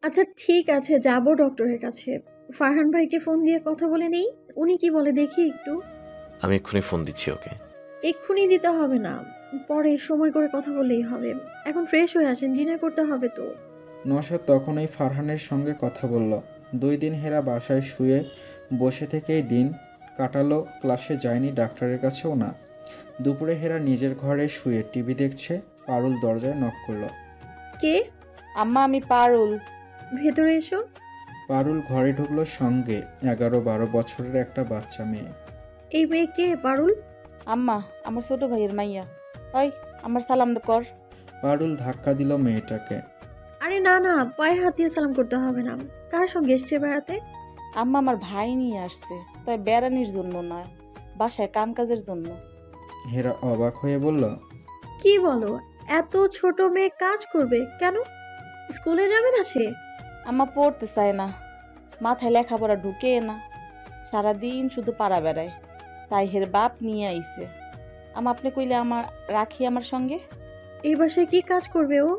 আচ্ছা ঠিক আছে, যাব ডক্টরের কাছে। ফারহান ভাইকে ফোন দিয়ে কথা বলে নেই, উনি কি বলে দেখি একটু। আমি এক্ষুনি ফোন দিচ্ছি ওকে। এক্ষুনি দিতে হবে না, পরে সময় করে কথা বললেই হবে। এখন ফ্রেশ হয়ে আসেন, ডিনার করতে হবে তো। নওশাদ তখনই ফারহানের সঙ্গে কথা বলল। 2 দিন হেরা বাসায় শুয়ে বসে থেকেই দিন কাটালো, ক্লাসে যায়নি, ডাক্তারের কাছেও না। দুপুরে হেরা নিজের ঘরে শুয়ে টিভি দেখছে। পারুল দরজায় নক করলো। কে? আম্মা, আমি পারুল। ভেতরে এসো। পারুল ঘরে ঢুকলো, সঙ্গে 11-12 বছরের একটা বাচ্চা মেয়ে। এই মেয়ে কে পারুল? আম্মা, আমার ছোট ভাইয়ের মাইয়া। ওই, আমার সালাম কর। পারুল ধাক্কা দিল মেয়েটাকে। আরে না না, পায়ে হাত দিয়ে সালাম করতে হবে না। কার সঙ্গে এসছে বেড়াতে? আম্মা, আমার ভাই নিয়ে আসছে, তাই বেড়ানির জন্য না, বাসায় কাম কাজের জন্য। হেরা অবাক হয়ে বলল, কি বলো? এত ছোট মেয়ে কাজ করবে কেন? স্কুলে যাবে না সে? আম্মা পড়তে চায় না, মাথায় লেখাপড়া ঢুকে না, সারাদিন শুধু পাড়া বেড়ায়, তাই হের বাপ নিয়ে আইছে। আম্মা, আপনি কইলে আমার রাখি আমার সঙ্গে। এই বাসায় কি কাজ করবে ও?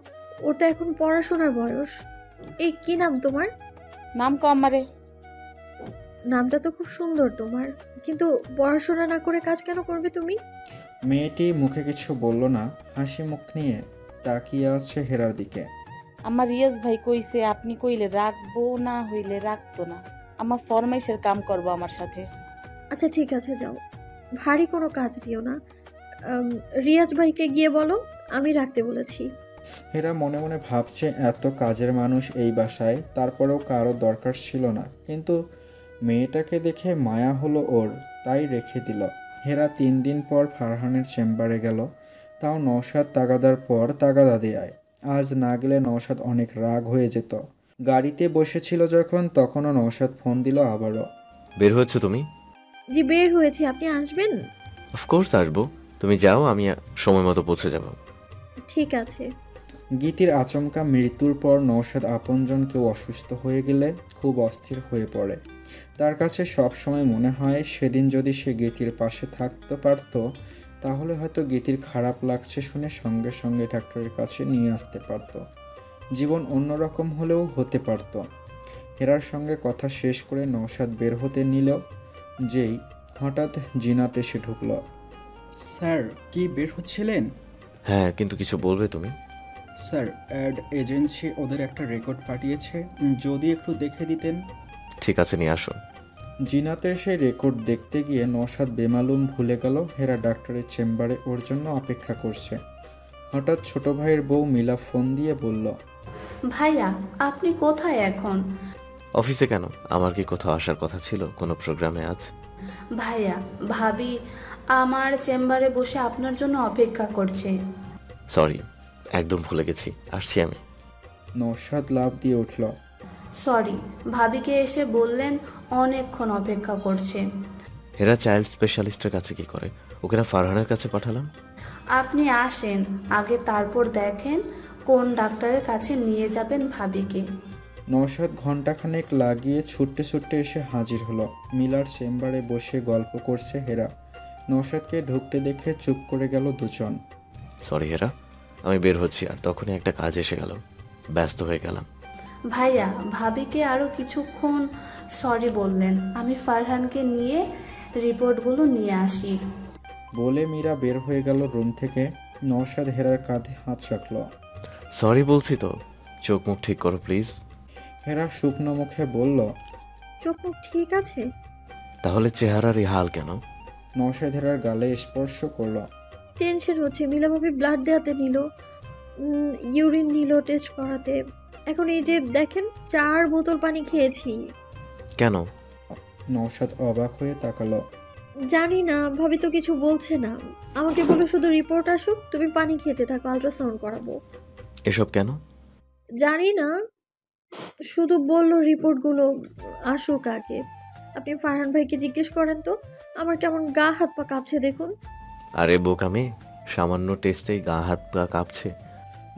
ওর তো এখন পড়াশোনার বয়স। এই কি নাম তোমার? নাম কো আমারে। নামটা তো খুব সুন্দর তোমার, কিন্তু পড়াশোনা না করে কাজ কেন করবে তুমি? মেয়েটি মুখে কিছু বলল না, হাসি মুখ নিয়ে তাকিয়ে আছে হেরার দিকে। আমার রিয়াজ ভাই কইছে আপনি কইলে রাখবো, না হইলে রাখতো না। আমার ফরমাইশের কাম করবো আমার সাথে। আচ্ছা ঠিক আছে, যাও, ভারী কোনো কাজ দিও না। রিয়াজ ভাইকে গিয়ে বলো আমি রাখতে বলেছি। হেরা মনে মনে ভাবছে, এত কাজের মানুষ এই বাসায়, তারপরেও কারো দরকার ছিল না, কিন্তু মেয়েটাকে দেখে মায়া হলো ওর, তাই রেখে দিল। হেরা 3 দিন পর ফারহানের চেম্বারে গেল, তাও নওশাদ তাগাদার পর তাগাদা দেয়। আজ না গেলে নওশাদ অনেক রাগ হয়ে যেত। গাড়িতে বসেছিল যখন, তখনও নওশাদ ফোন দিল আবারও। বের হয়েছো তুমি? জি বের হয়েছি, আপনি আসবেন? অফকোর্স আসবো, তুমি যাও, আমি সময় মতো পৌঁছে যাব। ঠিক আছে। গীতির আচমকা মৃত্যুর পর নওশাদ আপনজন কেউ অসুস্থ হয়ে গেলে খুব অস্থির হয়ে পড়ে। তার কাছে সব সময় মনে হয়, সেদিন যদি সে গীতির পাশে থাকতে পারত, তাহলে হয়তো গীতির খারাপ লাগছে শুনে সঙ্গে সঙ্গে ডাক্তারের কাছে নিয়ে আসতে পারত। জীবন অন্যরকম হলেও হতে পারত। হেরার সঙ্গে কথা শেষ করে নওশাদ বের হতে নিল, যেই হঠাৎ জিনাত এসে ঢুকল। স্যার, কি বের হচ্ছিলেন? হ্যাঁ, কিন্তু কিছু বলবে তুমি? স্যার, অ্যাড এজেন্সি ওদের একটা রেকর্ড পাঠিয়েছে, যদি একটু দেখে দিতেন। ঠিক আছে, নিয়ে আসো। জিনাতের সেই রেকর্ড দেখতে গিয়ে নওশাদ বেমালুম ভুলে গেল হেরা ডাক্তারের চেম্বারে ওর জন্য অপেক্ষা করছে। হঠাৎ ছোট ভাইয়ের বউ মিলা ফোন দিয়ে বলল, ভাইয়া, আপনি কোথায় এখন? অফিসে কেন? আমার কি কোথাও আসার কথা ছিল কোনো প্রোগ্রামে আজ? ভাইয়া, ভাবি আমার চেম্বারে বসে আপনার জন্য অপেক্ষা করছে। সরি, একদম ভুলে গেছি, আসছি আমি। নওশাদ লাফ দিয়ে উঠল। সরি, ভাবিকে এসে বললেন অনেকক্ষণ অপেক্ষা করছে। হেরা চাইল্ড স্পেশালিস্টের কাছে কি করে? ওকে না ফারহানের কাছে পাঠালাম। আপনি আসেন আগে, তারপর দেখেন কোন ডাক্তারের কাছে নিয়ে যাবেন ভাবিকে। নওশাদ ঘণ্টাখানেক লাগিয়ে ছুটতে ছুটতে এসে হাজির হলো। মিলার চেম্বারে বসে গল্প করছে হেরা। নওশাদকে ঢুকতে দেখে চুপ করে গেল দুজন। সরি হেরা, আমি বের হচ্ছি, আর তখনই একটা কাজ এসে গেল, ব্যস্ত হয়ে গেলাম। ভাইয়া, ভাবিকে আরও কিছুক্ষণ সরি বললেন, আমি ফারহানকে নিয়ে রিপোর্টগুলো নিয়ে আসি। বলে মীরা বের হয়ে গেল রুম থেকে। নওশাদ হেরার কাঁধে হাত রাখল। সরি বলছি তো, চোখ মুখ ঠিক করো প্লিজ। হেরা শুকনো মুখে বলল, চোখ মুখ ঠিক আছে? তাহলে চেহারার এই হাল কেন? নওশাদ হেরার গালে স্পর্শ করল। টেনশন হচ্ছে, মিলাভাবে ব্লাড দেওয়াতে নিল, ইউরিন নিল টেস্ট করাতে। এখন এই যে দেখেন 4 বোতল পানি খেয়েছি। কেন? নওশাদ অবাক হয়ে তাকালো। জানি না, ভাবি তো কিছু বলছে না, আমাকে বলো শুধু রিপোর্ট আসুক, তুমি পানি খেতে থাকো, আল্ট্রাসাউন্ড করাবো। এসব কেন? জানি না, শুধু বললো রিপোর্টগুলো আসুক আগে। আপনি ফারহান ভাইকে জিজ্ঞেস করেন তো, আমার কেমন গা হাত পা কাঁপছে দেখুন। আরে বোকামে, সামান্য টেস্টেই গা হাত পা কাঁপছে?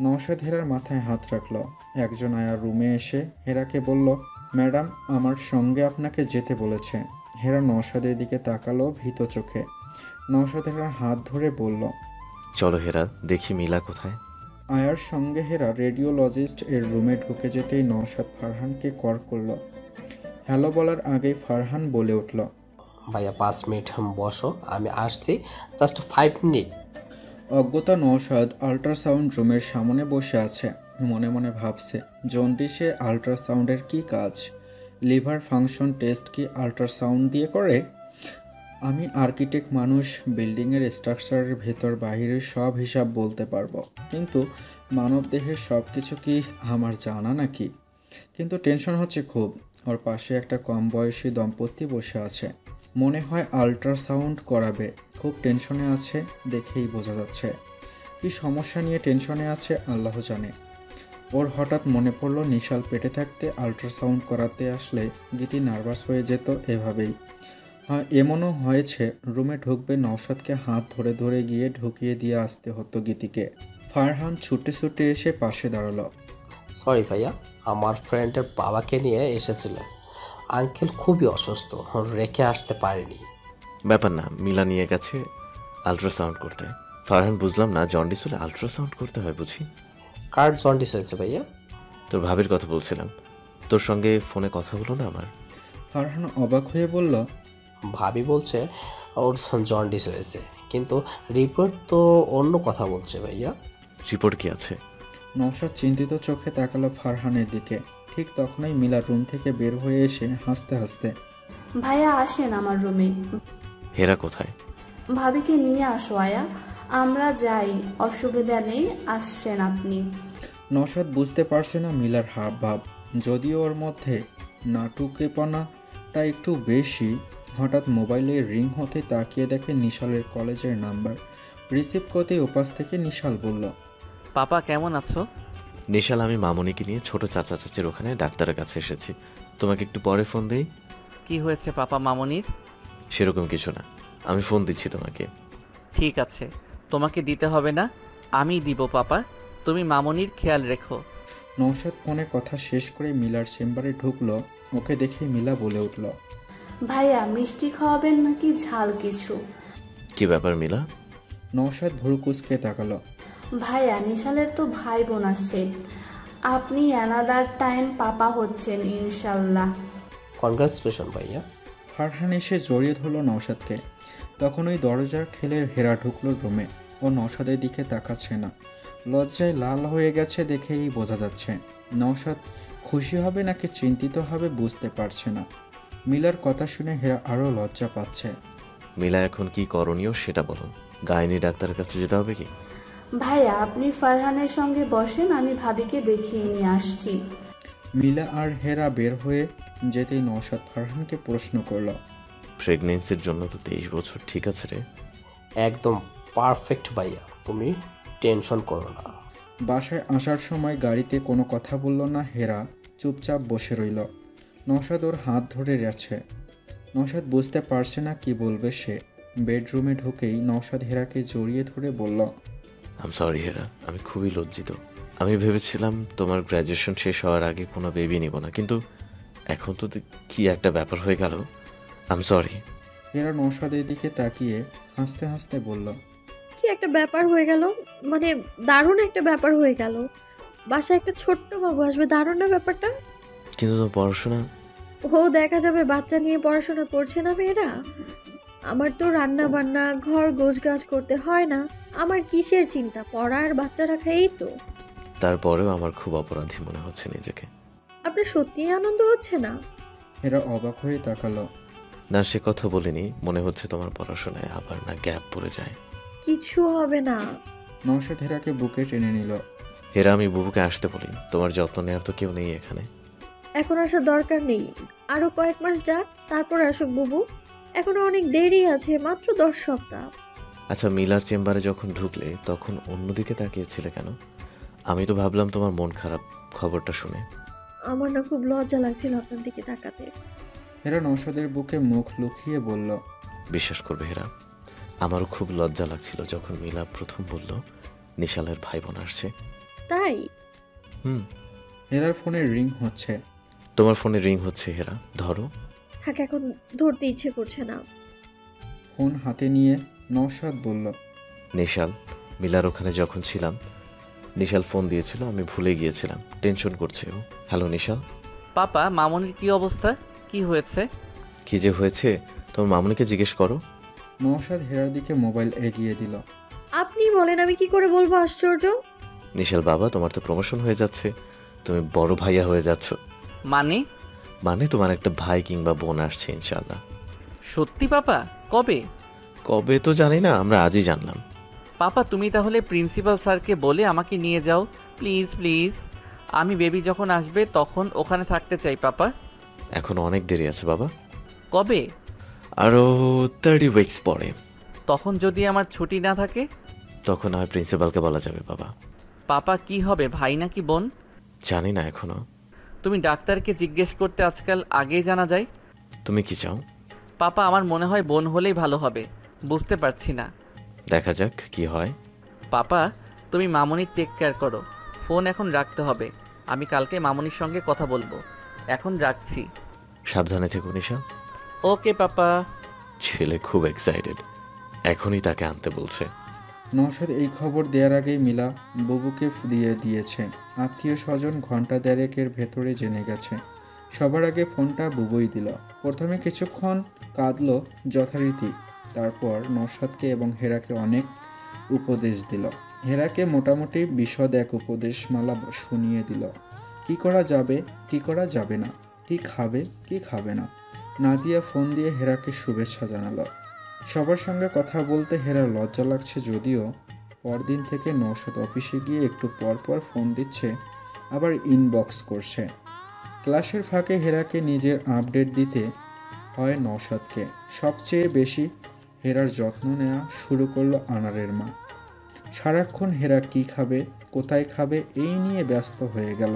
নওশাদ হেরার মাথায় হাত রাখল। একজন আয়া রুমে এসে হেরাকে বলল, ম্যাডাম আমার সঙ্গে আপনাকে যেতে বলেছে। হেরা নওশাদের দিকে তাকালো ভীত চোখে। নওশাদ হেরার হাত ধরে বলল, চলো হেরা, দেখি মিলা কোথায়। আয়ার সঙ্গে হেরা রেডিওলজিস্ট এর রুমে ঢুকে যেতেই নওশাদ ফারহানকে কল করল। হ্যালো বলার আগেই ফারহান বলে উঠল, ভাইয়া 5 মিনিট বসো, আমি আসছি, জাস্ট 5 মিনিট। অজ্ঞতা নওশাদ আল্ট্রাসাউন্ড রুমের সামনে বসে আছে। মনে মনে ভাবছে, জন্ডিসে আল্ট্রাসাউন্ডের কি কাজ? লিভার ফাংশন টেস্ট কি আল্ট্রাসাউন্ড দিয়ে করে? আমি আর্কিটেক্ট মানুষ, বিল্ডিংয়ের স্ট্রাকচারের ভেতর বাহিরের সব হিসাব বলতে পারবো, কিন্তু মানবদেহের সব কিছু কি আমার জানা নাকি? কিন্তু টেনশন হচ্ছে খুব। ওর পাশে একটা কম বয়সী দম্পতি বসে আছে, মনে হয় আল্ট্রাসাউন্ড করাবে। খুব টেনশনে আছে, দেখেই বোঝা যাচ্ছে। কি সমস্যা নিয়ে টেনশনে আছে আল্লাহ জানে। ওর হঠাৎ মনে পড়ল নিশাল পেটে থাকতে আল্ট্রাসাউন্ড করাতে আসলে গীতি নার্ভাস হয়ে যেত এভাবেই। এমনও হয়েছে রুমে ঢুকবে, নওশাদকে হাত ধরে ধরে গিয়ে ঢুকিয়ে দিয়ে আসতে হতো গীতিকে। ফারহান ছুটে ছুটে এসে পাশে দাঁড়ালো। সরি ভাইয়া, আমার ফ্রেন্ডের বাবাকে নিয়ে এসেছিল। আঙ্কেল খুবই অসুস্থ, রেখে আসতে পারেনি। ব্যাপার না, মিলা নিয়ে গেছে আল্ট্রাসাউন্ড করতে। ফারহান, বুঝলাম না, জন্ডিস হলে আল্ট্রাসাউন্ড করতে হয় বুঝি? কার জন্ডিস হয়েছে ভাইয়া? তোর ভাবির কথা বলছিলাম, তোর সঙ্গে ফোনে কথা হলো না আমার। ফারহান অবাক হয়ে বলল, ভাবি বলছে ওর জন্ডিস হয়েছে, কিন্তু রিপোর্ট তো অন্য কথা বলছে ভাইয়া। রিপোর্ট কি আছে? নওশাদ চিন্তিত চোখে তাকালো ফারহানের দিকে। ঠিক তখনই মিলা রুম থেকে বের হয়ে এসে হাসতে হাসতে, ভাইয়া আসেন আমার রুমে, হেরা কোথায়? ভাবিকে নিয়ে আসো আয়া, আমরা যাই, অসুবিধা নেই, আসছেন আপনি। নওশাদ বুঝতে পারছে না মিলার হাব ভাব, যদিও ওর মধ্যে নাটুকেপনাটা একটু বেশি। হঠাৎ মোবাইলে রিং হতে তাকিয়ে দেখে নিশালের কলেজের নাম্বার। রিসিভ করতেই ওপাশ থেকে নিশাল বলল, পাপা কেমন আছো? নিশাল, আমি মামনিকে নিয়ে ছোট চাচা চাচির ওখানে ডাক্তারের কাছে এসেছি, তোমাকে একটু পরে ফোন দেই। কি হয়েছে পাপা মামনির? সেরকম কিছু না, আমি ফোন দিচ্ছি তোমাকে। ঠিক আছে, তোমাকে দিতে হবে না, আমি দিব পাপা, তুমি মামনির খেয়াল রেখো। নওশাদ ফোনে কথা শেষ করে মিলার চেম্বারে ঢুকলো। ওকে দেখে মিলা বলে উঠল, ভাইয়া মিষ্টি খাওয়াবেন নাকি ঝাল কিছু? কি ব্যাপার মিলা? নওশাদ ভুরু কুঁচকে তাকালো। ভাইয়া নিশালের তো ভাই বোন আসছে, আপনি অ্যানাদার টাইম পাপা হচ্ছেন ইনশাল্লাহ। কনগ্রাচুলেশন ভাইয়া। ফারহান এসে জড়িয়ে ধরল নওশাদকে। তখন ওই দরজার ঠেলে হেরা ঢুকলো রুমে। ও নওশাদের দিকে তাকাচ্ছে না, লজ্জায় লাল হয়ে গেছে দেখেই বোঝা যাচ্ছে। নওশাদ খুশি হবে নাকি চিন্তিত হবে বুঝতে পারছে না। মিলার কথা শুনে হেরা আরও লজ্জা পাচ্ছে। মিলা, এখন কি করণীয় সেটা বলো। গাইনি ডাক্তারের কাছে যেতে হবে কি? ভাইয়া আপনি ফারহানের সঙ্গে বসেন, আমি ভাবিকে দেখিয়ে নিয়ে আসছি। মিলা আর হেরা বের হয়ে যেতেই নওশাদ ফারহানকে প্রশ্ন করল, প্রেগনেন্সির জন্য তো 23 বছর ঠিক আছে রে? একদম পারফেক্ট ভাইয়া, তুমি টেনশন করো না। বাসায় আসার সময় গাড়িতে কোনো কথা বলল না হেরা, চুপচাপ বসে রইল। নওশাদ ওর হাত ধরে গেছে। নওশাদ বুঝতে পারছে না কি বলবে সে। বেডরুমে ঢুকেই নওশাদ হেরাকে জড়িয়ে ধরে বলল, আম সরি হেরা, আমি খুবই লজ্জিত। আমি ভেবেছিলাম তোমার গ্র্যাজুয়েশন শেষ হওয়ার আগে কোনো বেবি নিব না, কিন্তু এখন তো কি একটা ব্যাপার হয়ে গেল। আম সরি। হেরা নওশাদের দিকে তাকিয়ে হাসতে হাসতে বলল, কি একটা ব্যাপার হয়ে গেল, মানে দারুণ একটা ব্যাপার হয়ে গেল। বাসায় একটা ছোট্ট বাবু আসবে, দারুণ না ব্যাপারটা? কিন্তু তোমার পড়াশোনা? ও দেখা যাবে বাচ্চা নিয়ে পড়াশোনা করছে না মেয়েরা। আমার তো রান্না বান্না ঘর গোছগাছ করতে হয় না, আমার কিসের চিন্তা, পড়া আর বাচ্চা রাখা, এই তো। তারপরেও আমার খুব অপরাধী মনে হচ্ছে নিজেকে। আপনার সত্যিই আনন্দ হচ্ছে না? হেরা অবাক হয়ে তাকালো। না, সে কথা বলিনি, মনে হচ্ছে তোমার পড়াশোনায় আবার না গ্যাপ পড়ে যায়। কিছু হবে না। নওশাদ হেরাকে বুকে টেনে নিল। হেরা, আমি বুবুকে আসতে বলি, তোমার যত্ন নেওয়ার তো কেউ নেই এখানে। এখন আসার দরকার নেই, আরো কয়েক মাস যাক, তারপর আসুক বুবু। এখনো অনেক দেরি আছে, মাত্র 10 সপ্তাহ। আচ্ছা, মিলার চেম্বারে যখন ঢুকলে তখন অন্যদিকে তাকিয়েছিলে কেন? আমি তো ভাবলাম তোমার মন খারাপ খবরটা শুনে। আমার না খুব লজ্জা লাগছিল আপনার দিকে তাকাতে। হেরা নওশাদের বুকে মুখ লুকিয়ে বলল, বিশ্বাস করবে হেরা, আমারও খুব লজ্জা লাগছিল যখন মিলা প্রথম বলল নিশালের ভাই বোন আসছে। তাই? হেরার ফোনে রিং হচ্ছে। তোমার ফোনে রিং হচ্ছে হেরা, ধরো। থাক, এখন ধরতে ইচ্ছে করছে না। ফোন হাতে নিয়ে নওশাদ বলল, নিশাল, মিলার ওখানে যখন ছিলাম নিশাল ফোন দিয়েছিল, আমি ভুলে গিয়েছিলাম, টেনশন করছে ও। হ্যালো নিশাল। পাপা মামনির কি অবস্থা? কি হয়েছে? কি যে হয়েছে তোমার মামুনিকে জিজ্ঞেস করো। নওশাদ হেরার দিকে মোবাইল এগিয়ে দিল। আপনি বলেন, আমি কি করে বলবো? আশ্চর্য। নিশাল বাবা, তোমার তো প্রমোশন হয়ে যাচ্ছে, তুমি বড় ভাইয়া হয়ে যাচ্ছ। মানে? মানে তোমার একটা ভাই কিংবা বোন আসছে ইনশাল্লাহ। সত্যি পাপা? কবে? কবে তো জানি না, আমরা আজই জানলাম। পাপা তুমি তাহলে প্রিন্সিপাল স্যারকে বলে আমাকে নিয়ে যাও প্লিজ প্লিজ। আমি বেবি যখন আসবে তখন ওখানে থাকতে চাই পাপা। এখন অনেক দেরি আছে বাবা, কবে? আরও 30 উইকস পরে। তখন যদি আমার ছুটি না থাকে? তখন আর প্রিন্সিপালকে বলা যাবে বাবা। পাপা কি হবে, ভাই নাকি বোন? জানি না এখনো। তুমি ডাক্তারকে জিজ্ঞেস করতে আজকাল আগেই জানা যায়। তুমি কি চাও? পাপা আমার মনে হয় বোন হলেই ভালো হবে, বুঝতে পারছি না। দেখা যাক কি হয়। পাপা তুমি মামনির টেক কেয়ার করো, ফোন এখন রাখতে হবে, আমি কালকে মামনির সঙ্গে কথা বলবো, এখন রাখছি। সাবধানে থেকো নিশা। ওকে পাপা। ছেলে খুব এক্সাইটেড, এখনই তাকে আনতে বলছে। নওশাদ এই খবর দেওয়ার আগেই মিলা বুবুকে দিয়ে দিয়েছে। আত্মীয় স্বজন ঘন্টা দেড়েকের ভেতরে জেনে গেছে। সবার আগে ফোনটা বুবুই দিল। প্রথমে কিছুক্ষণ কাঁদলো যথারীতি, তারপর নওশাদকে এবং হেরাকে অনেক উপদেশ দিল। হেরাকে মোটামুটি বিশদ এক উপদেশমালা শুনিয়ে দিল। কি করা যাবে, কি করা যাবে না, কি খাবে, কি খাবে না। নাদিয়া ফোন দিয়ে হেরাকে শুভেচ্ছা জানালো। সবার সঙ্গে কথা বলতে হেরার লজ্জা লাগছে, যদিও পরদিন থেকে নওশাদ অফিসে গিয়ে একটু পর পর ফোন দিচ্ছে, আবার ইনবক্স করছে। ক্লাসের ফাঁকে হেরাকে নিজের আপডেট দিতে হয় নওশাদকে। সবচেয়ে বেশি হেরার যত্ন নেওয়া শুরু করলো আনারের মা। সারাক্ষণ হেরা কি খাবে, কোথায় খাবে এই নিয়ে ব্যস্ত হয়ে গেল।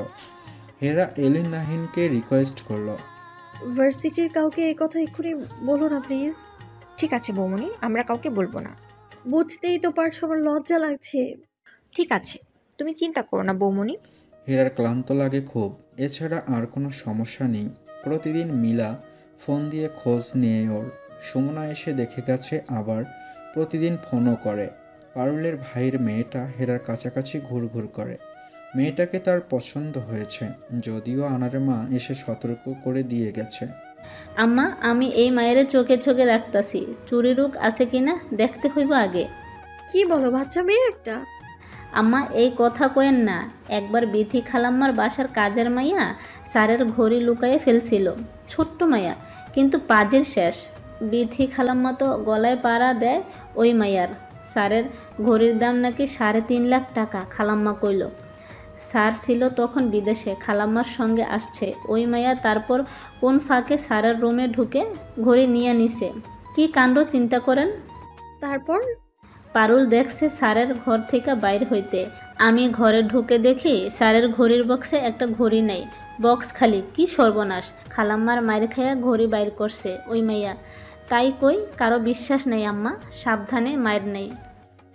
হেরা এলিন নাহিনকে রিকোয়েস্ট করলো, ভার্সিটির কাউকে এই কথা এক্ষুনি বলো না প্লিজ। ঠিক আছে বৌমনি, আমরা কাউকে বলবো না। বুঝতেই তো পারছো আমার লজ্জা লাগছে। ঠিক আছে, তুমি চিন্তা করো না বৌমনি। হেরার ক্লান্ত লাগে খুব, এছাড়া আর কোনো সমস্যা নেই। প্রতিদিন মিলা ফোন দিয়ে খোঁজ নিয়ে ওর। সুমনা এসে দেখে গেছে, আবার প্রতিদিন ফোনও করে। পারুলের ভাইয়ের মেয়েটা হেরার কাছাকাছি ঘুরঘুর করে। মেয়েটাকে তার পছন্দ হয়েছে, যদিও আনারের মা এসে সতর্ক করে দিয়ে গেছে। আম্মা আমি এই মায়ের চোখে চোখে রাখতাছি, চুরি রোগ আছে কিনা দেখতে হইব আগে। কি বলো, বাচ্চা মেয়ে একটা? আম্মা এই কথা কয়েন না, একবার বিথি খালাম্মার বাসার কাজের মাইয়া স্যারের ঘড়ি লুকায়ে ফেলছিল, ছোট্ট মাইয়া কিন্তু পাজের শেষ। বিথি খালাম্মা তো গলায় পাড়া দেয় ওই মাইয়ার। স্যারের ঘড়ির দাম নাকি 3.5 লাখ টাকা, খালাম্মা কইল। স্যার ছিল তখন বিদেশে, খালাম্মার সঙ্গে আসছে ওই মাইয়া, তারপর কোন ফাঁকে স্যারের রুমে ঢুকে ঘড়ি নিয়ে নিছে। কি কাণ্ড চিন্তা করেন। তারপর পারুল দেখছে স্যারের ঘর থেকে বাইর হইতে। আমি ঘরে ঢুকে দেখি স্যারের ঘড়ির বক্সে একটা ঘড়ি নেই, বক্স খালি। কি সর্বনাশ, খালাম্মার মায়ের খাইয়া ঘড়ি বাইর করছে ওই মাইয়া। তাই কই কারো বিশ্বাস নেই আম্মা, সাবধানে মায়ের নেই।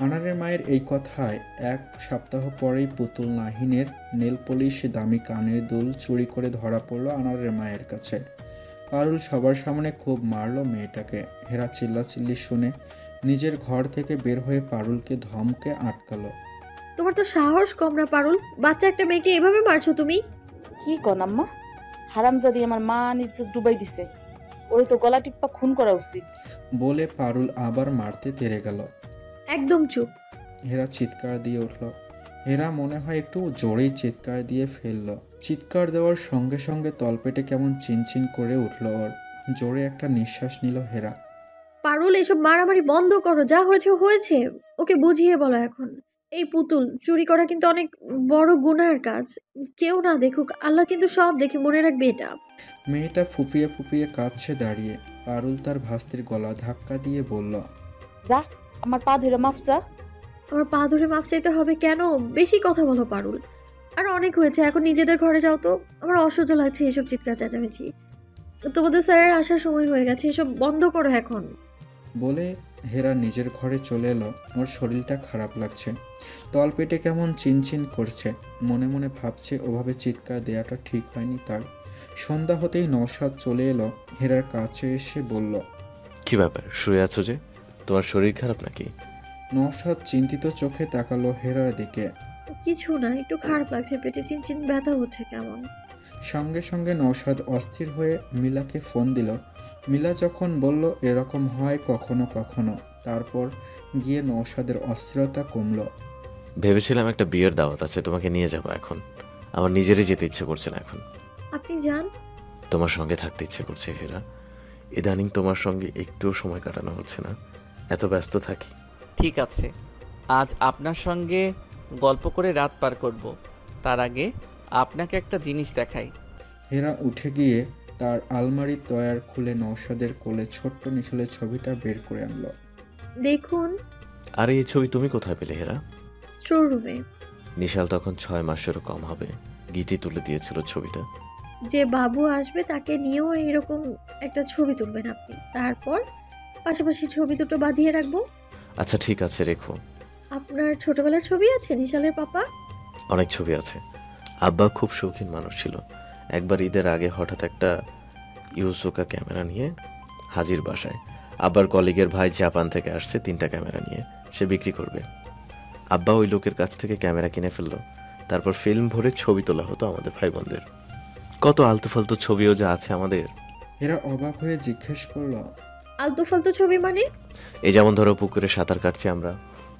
আনারের মায়ের এই কথায় এক সপ্তাহ পরেই পুতুল নাহিনের নেল পলিশ দামি কানের দুল চুরি করে ধরা পড়ল আনারের মায়ের কাছে। পারুল সবার সামনে খুব মারল মেয়েটাকে। হেরা চিল্লাচিল্লি শুনে নিজের ঘর থেকে বের হয়ে পারুলকে ধমকে আটকালো। তোমার তো সাহস কম না পারুল, বাচ্চা একটা মেয়েকে এভাবে মারছো তুমি? কি কন আম্মা, হারামজাদি আমার মা নিজে ডুবাই দিছে, ওরে তো গলা টিপ্পা খুন করা উচিত। বলে পারুল আবার মারতে তেরে গেল। একদম চুপ। হেরা চিৎকার দিয়ে উঠল। হেরা মনে হয় একটু জোরেই চিৎকার দিয়ে ফেলল। চিৎকার দেওয়ার সঙ্গে সঙ্গে তলপেটে কেমন চিনচিন করে উঠল ওর। জোরে একটা নিঃশ্বাস নিল হেরা। পারুল এসব মারামারি বন্ধ করো, যা হয়েছে হয়েছে, ওকে বুঝিয়ে বলো এখন। এই পুতুল চুরি করা কিন্তু অনেক বড় গুনাহের কাজ, কেউ না দেখুক, আল্লাহ কিন্তু সব দেখে, মনে রাখবে এটা। মেয়েটা ফুপিয়ে ফুপিয়ে কাঁদছে দাঁড়িয়ে। পারুল তার ভাস্তির গলা ধাক্কা দিয়ে বলল, যা আমার পা ধরে মাফ চা। আমার পা ধরে মাফ চাইতে হবে কেন? বেশি কথা বলো পারুল, আর অনেক হয়েছে, এখন নিজেদের ঘরে যাও তো। আমার অসহ্য লাগছে এসব চিৎকার চেঁচামেচি। তোমাদের স্যারের আসার সময় হয়ে গেছে, এসব বন্ধ করো এখন। বলে হেরা নিজের ঘরে চলে এলো। ওর শরীরটা খারাপ লাগছে, তলপেটে কেমন চিনচিন করছে। মনে মনে ভাবছে ওভাবে চিৎকার দেওয়াটা ঠিক হয়নি তার। সন্ধ্যা হতেই নওশাদ চলে এলো। হেরার কাছে এসে বলল, কি ব্যাপার, শুয়ে আছো যে? তোমার শরীর খারাপ নাকি? নওশাদ চিন্তিত চোখে তাকালো হেরার দিকে। কিছু না, একটু খারাপ লাগছে, পেটে চিনচিন ব্যথা হচ্ছে কেমন। সঙ্গে সঙ্গে নওশাদ অস্থির হয়ে মিলাকে ফোন দিল। মিলা যখন বলল এরকম হয় কখনো কখনো, তারপর গিয়ে নওশাদের অস্থিরতা কমল। ভেবেছিলাম একটা বিয়ের দাওয়াত আছে, তোমাকে নিয়ে যাব এখন। আমার নিজেরই যেতে ইচ্ছে করছে না এখন। আপনি যান। তোমার সঙ্গে থাকতে ইচ্ছে করছে হেরা। ইদানিং তোমার সঙ্গে একটুও সময় কাটানো হচ্ছে না, এত ব্যস্ত থাকি। ঠিক আছে, আজ আপনার সঙ্গে গল্প করে রাত পার করব। তার আগে আপনাকে একটা জিনিস দেখাই। হেরা উঠে গিয়ে তার আলমারির তয়ার খুলে নওশাদের কোলে ছোট্ট নিশালের ছবিটা বের করে আনলো। দেখুন। আরে এই ছবি তুমি কোথায় পেলে হেরা? স্টোর রুমে। নিশাল তখন 6 মাসেরও কম হবে। গীতি তুলে দিয়েছিল ছবিটা। যে বাবু আসবে তাকে নিয়েও এরকম একটা ছবি তুলবেন আপনি, তারপর পাশাপাশি ছবি দুটো বাঁধিয়ে রাখবো। আচ্ছা ঠিক আছে, রেখো। আপনার ছোটবেলার ছবি আছে নিশালের পাপা? অনেক ছবি আছে। আব্বা খুব শৌখিন মানুষ ছিল। একবার ঈদের আগে হঠাৎ একটা ইউসোকা ক্যামেরা নিয়ে হাজির বাসায়। আব্বার কলিগের ভাই জাপান থেকে আসছে 3টা ক্যামেরা নিয়ে, সে বিক্রি করবে। আব্বা ওই লোকের কাছ থেকে ক্যামেরা কিনে ফেললো। তারপর ফিল্ম ভরে ছবি তোলা হতো আমাদের ভাই বোনদের। কত আলতু ফালতু ছবিও যা আছে আমাদের। হেরা অবাক হয়ে জিজ্ঞেস করলো, আলতু ফালতু ছবি মানে? এই যেমন ধরো পুকুরে সাঁতার কাটছি আমরা,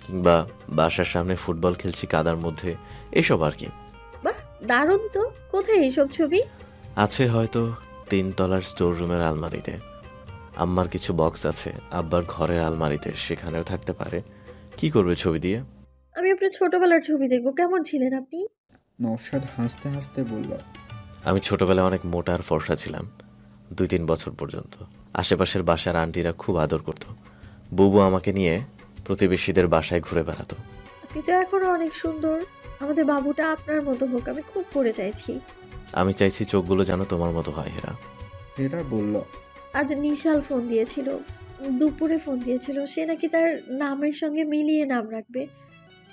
কিংবা বাসার সামনে ফুটবল খেলছি কাদার মধ্যে, এসব আর কি। বাহ, দারুণ তো। কোথায় এইসব ছবি? আছে হয়তো 3 তলার স্টোর রুমের আলমারিতে। আম্মার কিছু বক্স আছে আব্বার ঘরের আলমারিতে, সেখানেও থাকতে পারে। কি করবে ছবি দিয়ে? আমি আপনার ছোটবেলার ছবি দেখবো। কেমন ছিলেন আপনি? নওশাদ হাসতে হাসতে বলল, আমি ছোটবেলায় অনেক মোটা আর ফর্সা ছিলাম, 2-3 বছর পর্যন্ত। আশেপাশের বাসার আন্টিরা খুব আদর করত। বুবু আমাকে নিয়ে প্রতিবেশীদের বাসায় ঘুরে বেড়াতো। আপনি তো এখনো অনেক সুন্দর। আমাদের বাবুটা আপনার মতো হোক, আমি খুব করে চাইছি। আমি চাইছি চোখগুলো যেন তোমার মতো হয় হেরা। হেরা বলল, আজ নিশাল ফোন দিয়েছিল, দুপুরে ফোন দিয়েছিল। সে নাকি তার নামের সঙ্গে মিলিয়ে নাম রাখবে,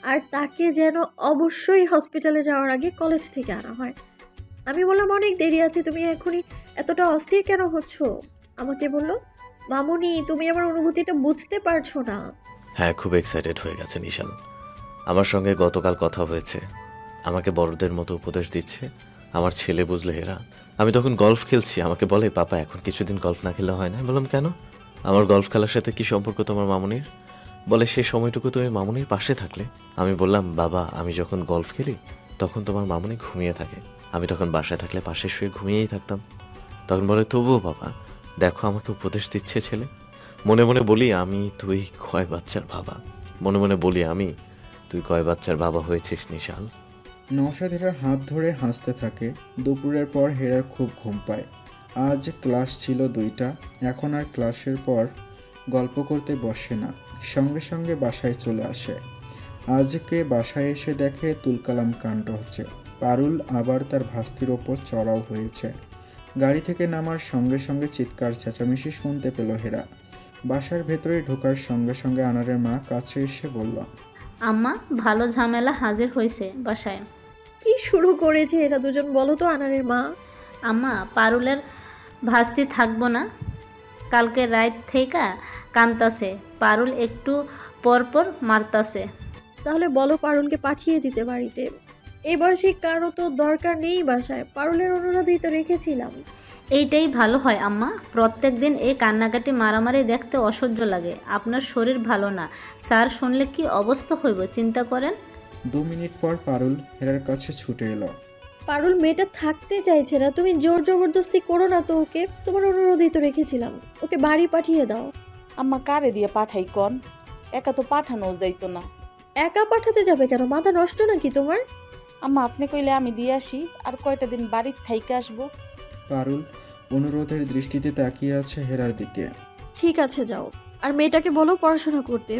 আর তাকে যেন অবশ্যই হসপিটালে যাওয়ার আগে কলেজ থেকে আনা হয়। আমি বললাম অনেক দেরি আছে, তুমি এখনই এতটা অস্থির কেন হচ্ছ? আমাকে বলল, মামুনি তুমি আমার অনুভূতিটা বুঝতে পারছো না। হ্যাঁ, খুব এক্সাইটেড হয়ে গেছে নিশান। আমার সঙ্গে গতকাল কথা হয়েছে, আমাকে বড়দের মতো উপদেশ দিচ্ছে। আমার ছেলে বুঝলে হেরা। আমি তখন গলফ খেলছি, আমাকে বলে পাপা এখন কিছুদিন গলফ না খেলে হয় না। বললাম কেন? আমার গলফ খেলার সাথে কি সম্পর্ক তোমার মামুনির? বলে সে সময়টুকু তুমি মামুনির পাশে থাকলে। আমি বললাম বাবা আমি যখন গলফ খেলি তখন তোমার মামুনি ঘুমিয়ে থাকে, আমি তখন বাসায় থাকলে পাশে শুয়ে ঘুমিয়েই থাকতাম। তখন বলে তবুও বাবা দেখো আমাকে উপদেশ দিচ্ছে ছেলে। মনে মনে বলি আমি তুই কয় বাচ্চার বাবা, মনে মনে বলি আমি তুই কয় বাচ্চার বাবা হয়েছিস নিশাল। নওশাদ হেরার হাত ধরে হাসতে থাকে। দুপুরের পর হেরার খুব ঘুম পায়। আজ ক্লাস ছিল 2টা। এখন আর ক্লাসের পর গল্প করতে বসে না, সঙ্গে সঙ্গে বাসায় চলে আসে। আজকে বাসায় এসে দেখে তুলকালাম কাণ্ড হচ্ছে। পারুল আবার তার ভাস্তির ওপর চড়াও হয়েছে। গাড়ি থেকে নামার সঙ্গে সঙ্গে চিৎকার চেঁচামেচি শুনতে পেল হেরা। বাসার ভেতরে ঢোকার সঙ্গে সঙ্গে আনারের মা কাছে এসে বলল, আম্মা ভালো ঝামেলা হাজির হয়েছে বাসায়। কি শুরু করেছে এরা দুজন বলো তো আনারের মা? আম্মা পারুলের ভাস্তি থাকবো না, কালকে রাত থেকে কান্তাছে, পারুল একটু পরপর মারতাছে। তাহলে বলো পারুলকে পাঠিয়ে দিতে বাড়িতে। এই বয়সে কারো তো দরকার নেই বাসায়, পারুলের অনুরোধেই তো রেখেছিলাম। এইটাই ভালো হয় আম্মা, প্রত্যেক দিন এই কান্নাকাটি মারামারি দেখতে অসহ্য লাগে। আপনার শরীর ভালো না, স্যার শুনলে কি অবস্থা হইব চিন্তা করেন। 2 মিনিট পর পারুল হেরার কাছে ছুটে এলো। পারুল মেয়েটা থাকতে চাইছে না, তুমি জোর জবরদস্তি করো না তো ওকে। তোমার অনুরোধেই তো রেখেছিলাম, ওকে বাড়ি পাঠিয়ে দাও। আম্মা কারে দিয়ে পাঠাই কন? একা তো পাঠানো যাইতো না। একা পাঠাতে যাবে কেন? মাথা নষ্ট নাকি তোমার? আম্মা আপনি কইলে আমি দিয়ে আসি, আর কয়টা দিন বাড়ির থাইকে আসবো। পারুল অনুরোধের দৃষ্টিতে তাকিয়ে আছে হেরার দিকে। ঠিক আছে যাও, আর মেয়েটাকে বলো পড়াশোনা করতে।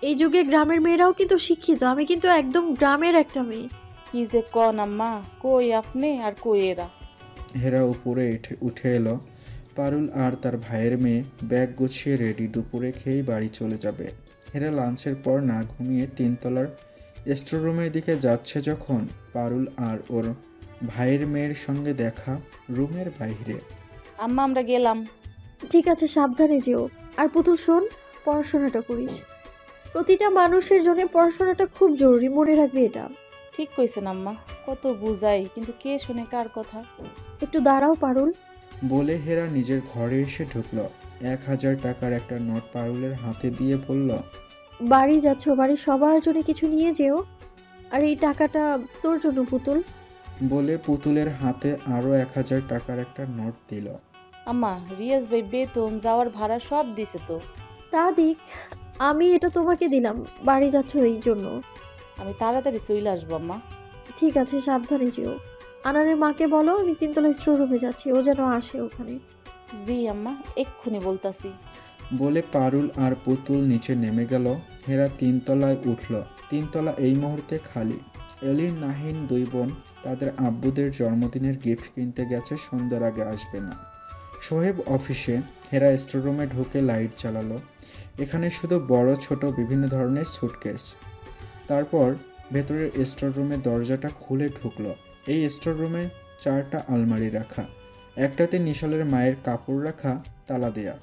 এই যুগে গ্রামের মেয়েরাও কিন্তু শিক্ষিত, আমি কিন্তু একদম গ্রামের একটা মেয়ে। কি যে কন আম্মা, কই আপনি আর কই এরা? হেরা উপরে উঠে এলো। পারুল আর তার ভাইয়ের মেয়ে ব্যাগ গুছিয়ে রেডি, দুপুরে খেয়েই বাড়ি চলে যাবে। হেরা লাঞ্চের পর না ঘুমিয়ে 3 তলার স্টোর রুমের দিকে যাচ্ছে যখন পারুল আর ওর ভাইয়ের মেয়ের সঙ্গে দেখা রুমের বাইরে। আম্মা আমরা গেলাম। ঠিক আছে সাবধানে যেও। আর পুতুল শোন, পড়াশোনাটা করিস। প্রতিটা মানুষের জন্য পড়াশোনাটা খুব জরুরি, মনে রাখবি এটা। ঠিক কইছেন আম্মা, কত বুঝাই কিন্তু কে শোনে কার কথা। একটু দাঁড়াও পারুল। বলে হেরা নিজের ঘরে এসে ঢুকল। 1000 টাকার একটা নোট পারুলের হাতে দিয়ে বলল, বাড়ি যাচ্ছ, বাড়ি সবার জন্য কিছু নিয়ে যেও। আর এই টাকাটা তোর জন্য পুতুল। বলে পুতুলের হাতে আরও 1000 টাকার একটা নোট দিল। আম্মা, রিয়াজ ভাই বেতন যাওয়ার ভাড়া সব দিছে তো। তা দিক, আমি এটা তোমাকে দিলাম, বাড়ি যাচ্ছ এই জন্য। আমি তাড়াতাড়ি চলে আসবো আম্মা। ঠিক আছে, সাবধানে যেও। আনারের মাকে বলো আমি 3তলা স্টোর রুমে যাচ্ছি, ও যেন আসে ওখানে। জি আম্মা, এক্ষুনি বলতাছি। বলে পারুল আর পুতুল নিচে নেমে গেল। হেরা 3তলায় উঠল। 3তলা এই মুহূর্তে খালি। এলির নাহিন 2 বোন তাদের আব্বুদের জন্মদিনের গিফট কিনতে গেছে, সন্ধ্যার আগে আসবে না। সোহেব অফিসে। হেরা স্টোর রুমে ঢুকে লাইট জ্বালালো। এখানে শুধু বড় ছোট বিভিন্ন ধরনের সুটকেস। তারপর ভেতরের স্টোর রুমে দরজাটা খুলে ঢুকলো। এই স্টোর রুমে 4টা আলমারি রাখা। একটাতে নিশালের মায়ের কাপড় রাখা, তালা দেয়া।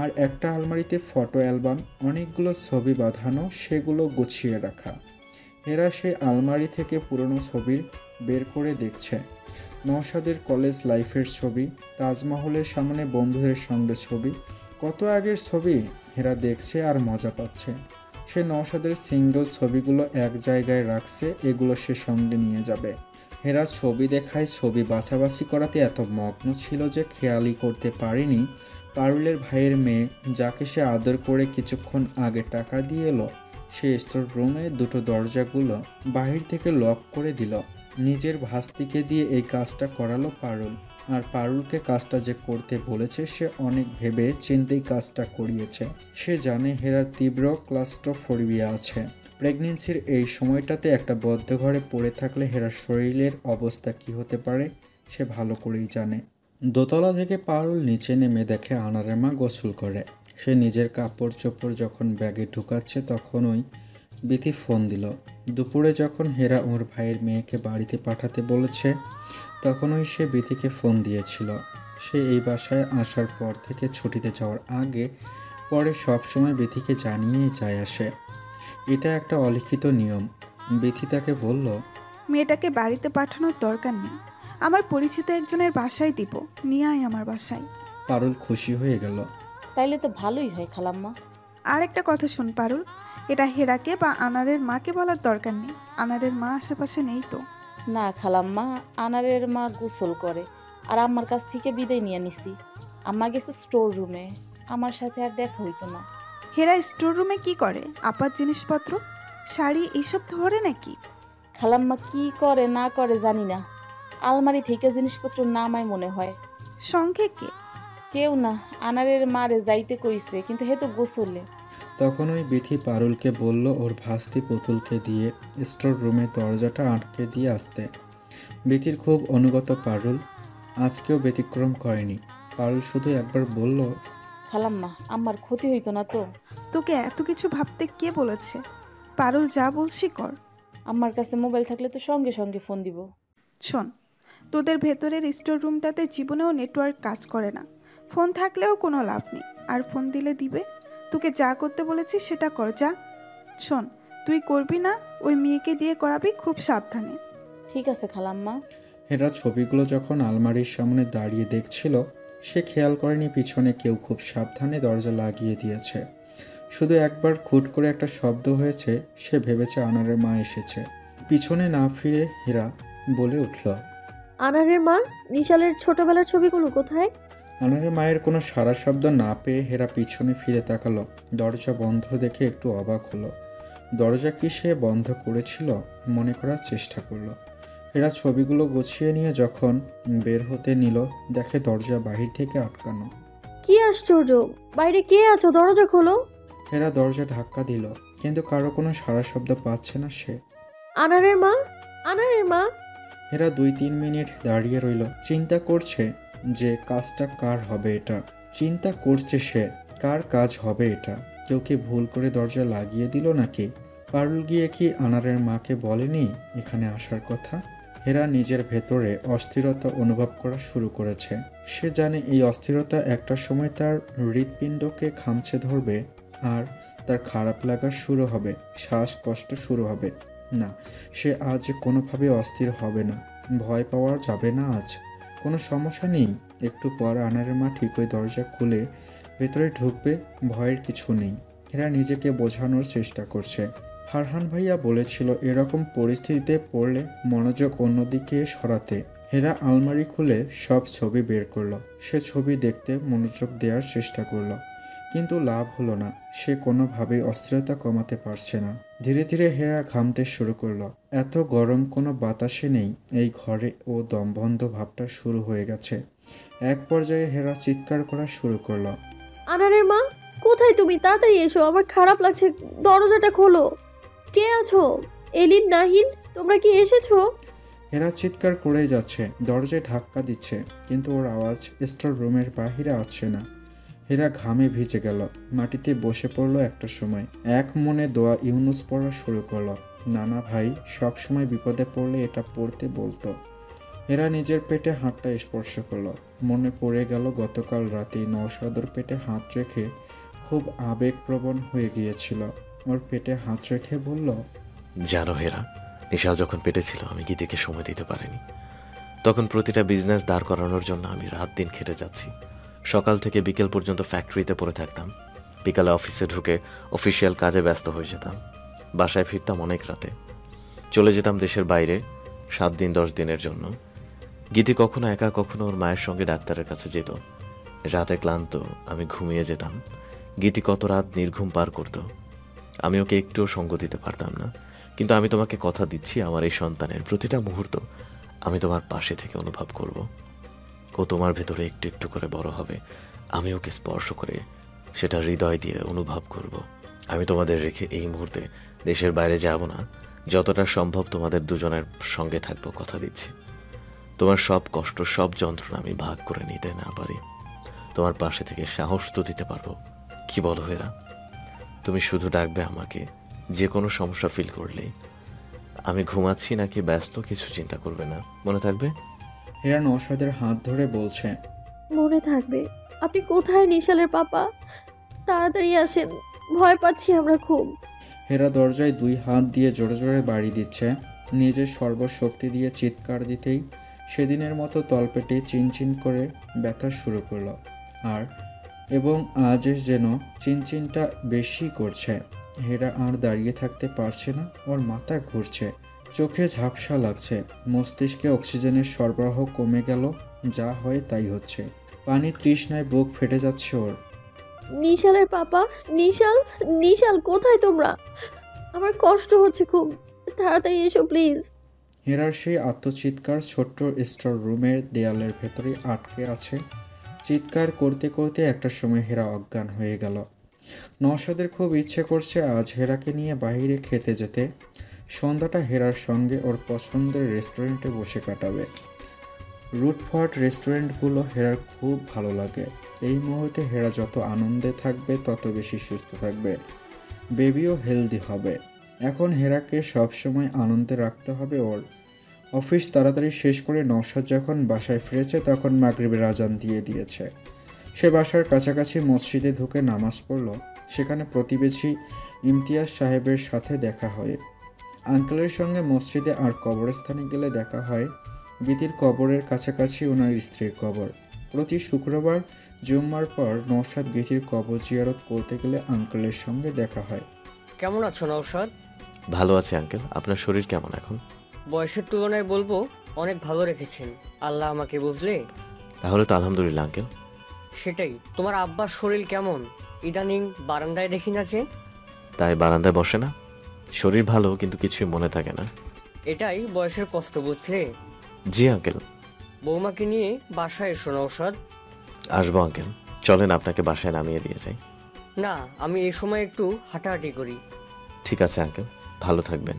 আর একটা আলমারিতে ফটো অ্যালবাম, অনেকগুলো ছবি বাঁধানো, সেগুলো গুছিয়ে রাখা। এরা সেই আলমারি থেকে পুরনো ছবি বের করে দেখছে। নওশাদের কলেজ লাইফের ছবি, তাজমহলের সামনে বন্ধুদের সঙ্গে ছবি, কত আগের ছবি এরা দেখছে আর মজা পাচ্ছে। সে নওশাদের সিঙ্গেল ছবিগুলো এক জায়গায় রাখছে, এগুলো সে সঙ্গে নিয়ে যাবে। হেরা ছবি দেখায় ছবি বাছাবাছি করাতে এত মগ্ন ছিল যে খেয়ালই করতে পারেনি পারুলের ভাইয়ের মেয়ে, যাকে সে আদর করে কিছুক্ষণ আগে টাকা দিয়ে এলো, সে স্টোর রুমে 2টো দরজাগুলো বাহির থেকে লক করে দিল। নিজের ভাস্তিকে দিয়ে এই কাজটা করালো পারুল। আর পারুলকে কাজটা যে করতে বলেছে সে অনেক ভেবে চিন্তেই কাজটা করিয়েছে। সে জানে হেরার তীব্র ক্লাস্ট্রোফোবিয়া আছে। প্রেগনেন্সির এই সময়টাতে একটা বদ্ধ ঘরে পড়ে থাকলে হেরার শরীরের অবস্থা কি হতে পারে সে ভালো করেই জানে। দোতলা থেকে পারুল নিচে নেমে দেখে আনারের মা গোসল করে। সে নিজের কাপড় চোপড় যখন ব্যাগে ঢুকাচ্ছে তখনই বিথি ফোন দিল। দুপুরে যখন হেরা ওর ভাইয়ের মেয়েকে বাড়িতে পাঠাতে বলেছে তখনই সে বিথিকে ফোন দিয়েছিল। সে এই বাসায় আসার পর থেকে ছুটিতে যাওয়ার আগে পরে সবসময় বিথিকে জানিয়েই যায় আসে। এটা একটা অলিখিত নিয়ম। বিথি তাকে বলল, মেয়েটাকে বাড়িতে পাঠানোর দরকার নেই, আমার পরিচিত একজনের বাসায় দিব, নিয়ে আয় আমার বাসায়। পারুল খুশি হয়ে গেল। তাইলে তো ভালোই হয় খালাম্মা। আর একটা কথা শোন পারুল, এটা হেরাকে বা আনারের মাকে বলার দরকার নেই, আনারের মা আশেপাশে নেই তো। না খালাম্মা, আনারের মা গোসল করে আর আম্মার কাছ থেকে বিদায় নিয়ে নিছি। আম্মা গেছে স্টোর রুমে, আমার সাথে আর দেখা হইতো না। হেরা স্টোর রুমে কি করে? আপার জিনিসপত্র, শাড়ি এইসব ধরে নাকি? খালাম্মা কি করে না করে জানি না, আলমারি থেকে জিনিসপত্র নামায় মনে হয়। সঙ্গে কে? কেউ না, আনারের মারে যাইতে কইছে, কিন্তু হে তো গোসলে। তখন ওই বিথি পারুলকে বলল ওর ভাস্তি পুতুলকে দিয়ে স্টোর রুমে দরজাটা আটকে দিয়ে আসতে। বিথির খুব অনুগত পারুল আজকেও ব্যতিক্রম করেনি। পারুল শুধু একবার বলল, খালাম্মা আমার ক্ষতি হইতো না তো? তোকে এত কিছু ভাবতে কে বলেছে? পারুল যা বলছি কর। আমার কাছে মোবাইল থাকলে তো সঙ্গে সঙ্গে ফোন দিব। শোন, তোদের ভেতরের স্টোর রুমটাতে জীবনেও নেটওয়ার্ক কাজ করে না, ফোন থাকলেও কোনো লাভ নেই। আর ফোন দিলে দিবে। তোকে যা করতে বলেছি সেটা কর, যা। শোন, তুই করবি না, ওই মেয়েকে দিয়ে করাবি, খুব সাবধানে। ঠিক আছে খালাম্মা। এরা ছবিগুলো যখন আলমারির সামনে দাঁড়িয়ে দেখছিল সে খেয়াল করেনি পিছনে কেউ খুব সাবধানে দরজা লাগিয়ে দিয়েছে। শুধু একবার খুট করে একটা শব্দ হয়েছে, সে ভেবেছে আনারের মা এসেছে। পিছনে না ফিরে হেরা বলে উঠল, আনারের মা, নিশালের ছোটবেলার ছবিগুলো কোথায়? আনারের মায়ের কোনো সারা শব্দ না পেয়ে হেরা পিছনে ফিরে তাকালো। দরজা বন্ধ দেখে একটু অবাক হলো। দরজা কি সে বন্ধ করেছিল মনে করার চেষ্টা করলো। হেরা ছবিগুলো গুছিয়ে নিয়ে যখন বের হতে নিল দেখে দরজা বাহির থেকে আটকানো। কি আশ্চর্য, বাইরে কে আছো? দরজা খোলো। হেরা দরজা ধাক্কা দিল, কিন্তু কারো কোনো সারা শব্দ পাচ্ছে না সে। আনারের মা, আনারের মা। হেরা 2-3 মিনিট দাঁড়িয়ে রইল, চিন্তা করছে যে কাজটা কার হবে এটা। চিন্তা করছে সে কার কাজ হবে এটা। কেউ কি ভুল করে দরজা লাগিয়ে দিল নাকি? পারুল গিয়ে কি আনারের মাকে বলেনি এখানে আসার কথা? হেরা নিজের ভেতরে অস্থিরতা অনুভব করা শুরু করেছে। সে জানে এই অস্থিরতা একটা সময় তার হৃৎপিণ্ডকে খামচে ধরবে আর তার খারাপ লাগা শুরু হবে, শ্বাসকষ্ট শুরু হবে। না, সে আজ কোনোভাবে অস্থির হবে না, ভয় পাওয়া যাবে না আজ। কোনো সমস্যা নেই, একটু পর আনারের মা ঠিকই দরজা খুলে ভেতরে ঢুকবে, ভয়ের কিছু নেই। হেরা নিজেকে বোঝানোর চেষ্টা করছে। ফারহান ভাইয়া বলেছিল এরকম পরিস্থিতিতে পড়লে মনোযোগ অন্যদিকে সরাতে। হেরা আলমারি খুলে সব ছবি বের করলো। সে ছবি দেখতে মনোযোগ দেওয়ার চেষ্টা করলো, কিন্তু লাভ হলো না। সে কোনোভাবেই অস্থিরতা কমাতে পারছে না। ধীরে ধীরে হেরা ঘামতে শুরু করলো। এত গরম কোনো বাতাসে নেই এই ঘরে, ও দমবন্ধ ভাবটা শুরু হয়ে গেছে। এক পর্যায়ে হেরা চিৎকার করা শুরু করলো। আনারের মা, কোথায় তুমি? তাড়াতাড়ি এসো, আমার খারাপ লাগছে, দরজাটা খোলো। কে আছো? এলিন, নাহিন, তোমরা কি এসেছো? হেরা চিৎকার করেই যাচ্ছে, দরজায় ধাক্কা দিচ্ছে, কিন্তু ওর আওয়াজ স্টোর রুমের বাহিরে আসছে না। হেরা ঘামে ভিজে গেল, মাটিতে বসে পড়লো। একটা সময় এক মনে দোয়া ইউনুস পড়া শুরু করলো। নানা ভাই সব সময় বিপদে পড়লে এটা পড়তে বলতো। হেরা নিজের পেটে হাতটা স্পর্শ করলো। মনে পড়ে গেল গতকাল রাতে নওশাদের পেটে হাত রেখে খুব আবেগপ্রবণ হয়ে গিয়েছিল। ওর পেটে হাত রেখে বলল, জানো হেরা, নিশাল যখন পেটে ছিল আমি গীতিকে সময় দিতে পারিনি। তখন প্রতিটা বিজনেস দাঁড় করানোর জন্য আমি রাত দিন খেটে যাচ্ছি। সকাল থেকে বিকেল পর্যন্ত ফ্যাক্টরিতে পড়ে থাকতাম। বিকালে অফিসে ঢুকে অফিসিয়াল কাজে ব্যস্ত হয়ে যেতাম। বাসায় ফিরতাম অনেক রাতে। চলে যেতাম দেশের বাইরে 7 দিন 10 দিনের জন্য। গীতি কখনো একা, কখনো ওর মায়ের সঙ্গে ডাক্তারের কাছে যেত। রাতে ক্লান্ত আমি ঘুমিয়ে যেতাম। গীতি কত রাত নির্ঘুম পার করত, আমি ওকে একটুও সঙ্গ দিতে পারতাম না। কিন্তু আমি তোমাকে কথা দিচ্ছি, আমার এই সন্তানের প্রতিটা মুহূর্ত আমি তোমার পাশে থেকে অনুভব করব। ও তোমার ভেতরে একটু একটু করে বড় হবে, আমি ওকে স্পর্শ করে সেটা হৃদয় দিয়ে অনুভব করব। আমি তোমাদের রেখে এই মুহূর্তে দেশের বাইরে যাব না। যতটা সম্ভব তোমাদের দুজনের সঙ্গে থাকবো, কথা দিচ্ছি। তোমার সব কষ্ট, সব যন্ত্রণা আমি ভাগ করে নিতে না পারি, তোমার পাশে থেকে সাহস তো দিতে পারবো। কি বলো হেরা? তুমি শুধু ডাকবে আমাকে, যে কোনো সমস্যা ফিল করলেই। আমি ঘুমাচ্ছি নাকি ব্যস্ত কিছু চিন্তা করবে না, মনে থাকবে? হেরা নওশাদের হাত ধরে বলছে, মনে থাকবে। আপনি কোথায় নিশালের পাপা? তাড়াতাড়ি আসেন, ভয় পাচ্ছি আমরা খুব। হেরা দরজায় 2 হাত দিয়ে জোরে জোরে বাড়ি দিচ্ছে। নিজের সর্বশক্তি দিয়ে চিৎকার দিতেই সেদিনের মতো তলপেটে চিনচিন করে ব্যথা শুরু করলো। এবং আজ যেন চিনচিনটা বেশি করছে। হেরা আর দাঁড়িয়ে থাকতে পারছে না, ওর মাথা ঘুরছে, চোখে ঝাপসা লাগছে, মস্তিষ্কে অক্সিজেনের সরবরাহ কমে গেল। যা হয় তাই হচ্ছে। পানি তৃষ্ণায় বুক ফেটে যাচ্ছে ওর। নিশালের পাপা, নিশাল, নিশাল কোথায় তোমরা? আমার কষ্ট হচ্ছে খুব, তাড়াতাড়ি এসো প্লিজ। হেরার সেই আত্মচিৎকার ছোট্ট স্টোর রুমের দেয়ালের ভেতরে আটকে আছে। চিৎকার করতে করতে একটা সময় হেরা অজ্ঞান হয়ে গেল। নওশাদের খুব ইচ্ছে করছে আজ হেরাকে নিয়ে বাইরে খেতে যেতে। সন্ধ্যাটা হেরার সঙ্গে ওর পছন্দের রেস্টুরেন্টে বসে কাটাবে। রুটফট রেস্টুরেন্টগুলো হেরার খুব ভালো লাগে। এই মুহূর্তে হেরা যত আনন্দে থাকবে তত বেশি সুস্থ থাকবে, বেবিও হেলদি হবে। এখন হেরাকে সবসময় আনন্দে রাখতে হবে ওর। অফিস তাড়াতাড়ি শেষ করে নওশাদ যখন বাসায় ফিরেছে তখন মাগরিবের আজান দিয়ে দিয়েছে। সে বাসার কাছাকাছি মসজিদে ঢুকে নামাজ পড়ল। সেখানে প্রতিবেশী ইমতিয়াজ সাহেবের সাথে দেখা হয়। আঙ্কেলের সঙ্গে মসজিদে আর কবরস্থানে গেলে দেখা হয়। গীতির কবরের কাছাকাছি ওনার স্ত্রীর কবর। প্রতি শুক্রবার জুম্মার পর নওশাদ গীতির কবর জিয়ারত করতে গেলে আঙ্কেলের সঙ্গে দেখা হয়। কেমন আছো নওশাদ? ভালো আছি আঙ্কেল, আপনার শরীর কেমন এখন? বয়সের তুলনায় বলবো অনেক ভালো রেখেছেন আল্লাহ আমাকে, বুঝলে? তাহলে তো আলহামদুলিল্লাহ আঙ্কেল। সেটাই, তোমার আব্বার শরীর কেমন? ইদানিং বারান্দায় দেখি না যে। তাই বারান্দায় বসে না? শরীর ভালো, কিন্তু কিছুই মনে থাকে না। এটাই বয়সের কষ্ট, বুঝলে? জি আঙ্কেল। বৌমাকে নিয়ে বাসায় এসো নওশাদ। আসবো আঙ্কেল, চলেন আপনাকে বাসায় নামিয়ে দিয়ে যাই। না, আমি এই সময় একটু হাঁটাহাঁটি করি। ঠিক আছে আঙ্কেল, ভালো থাকবেন।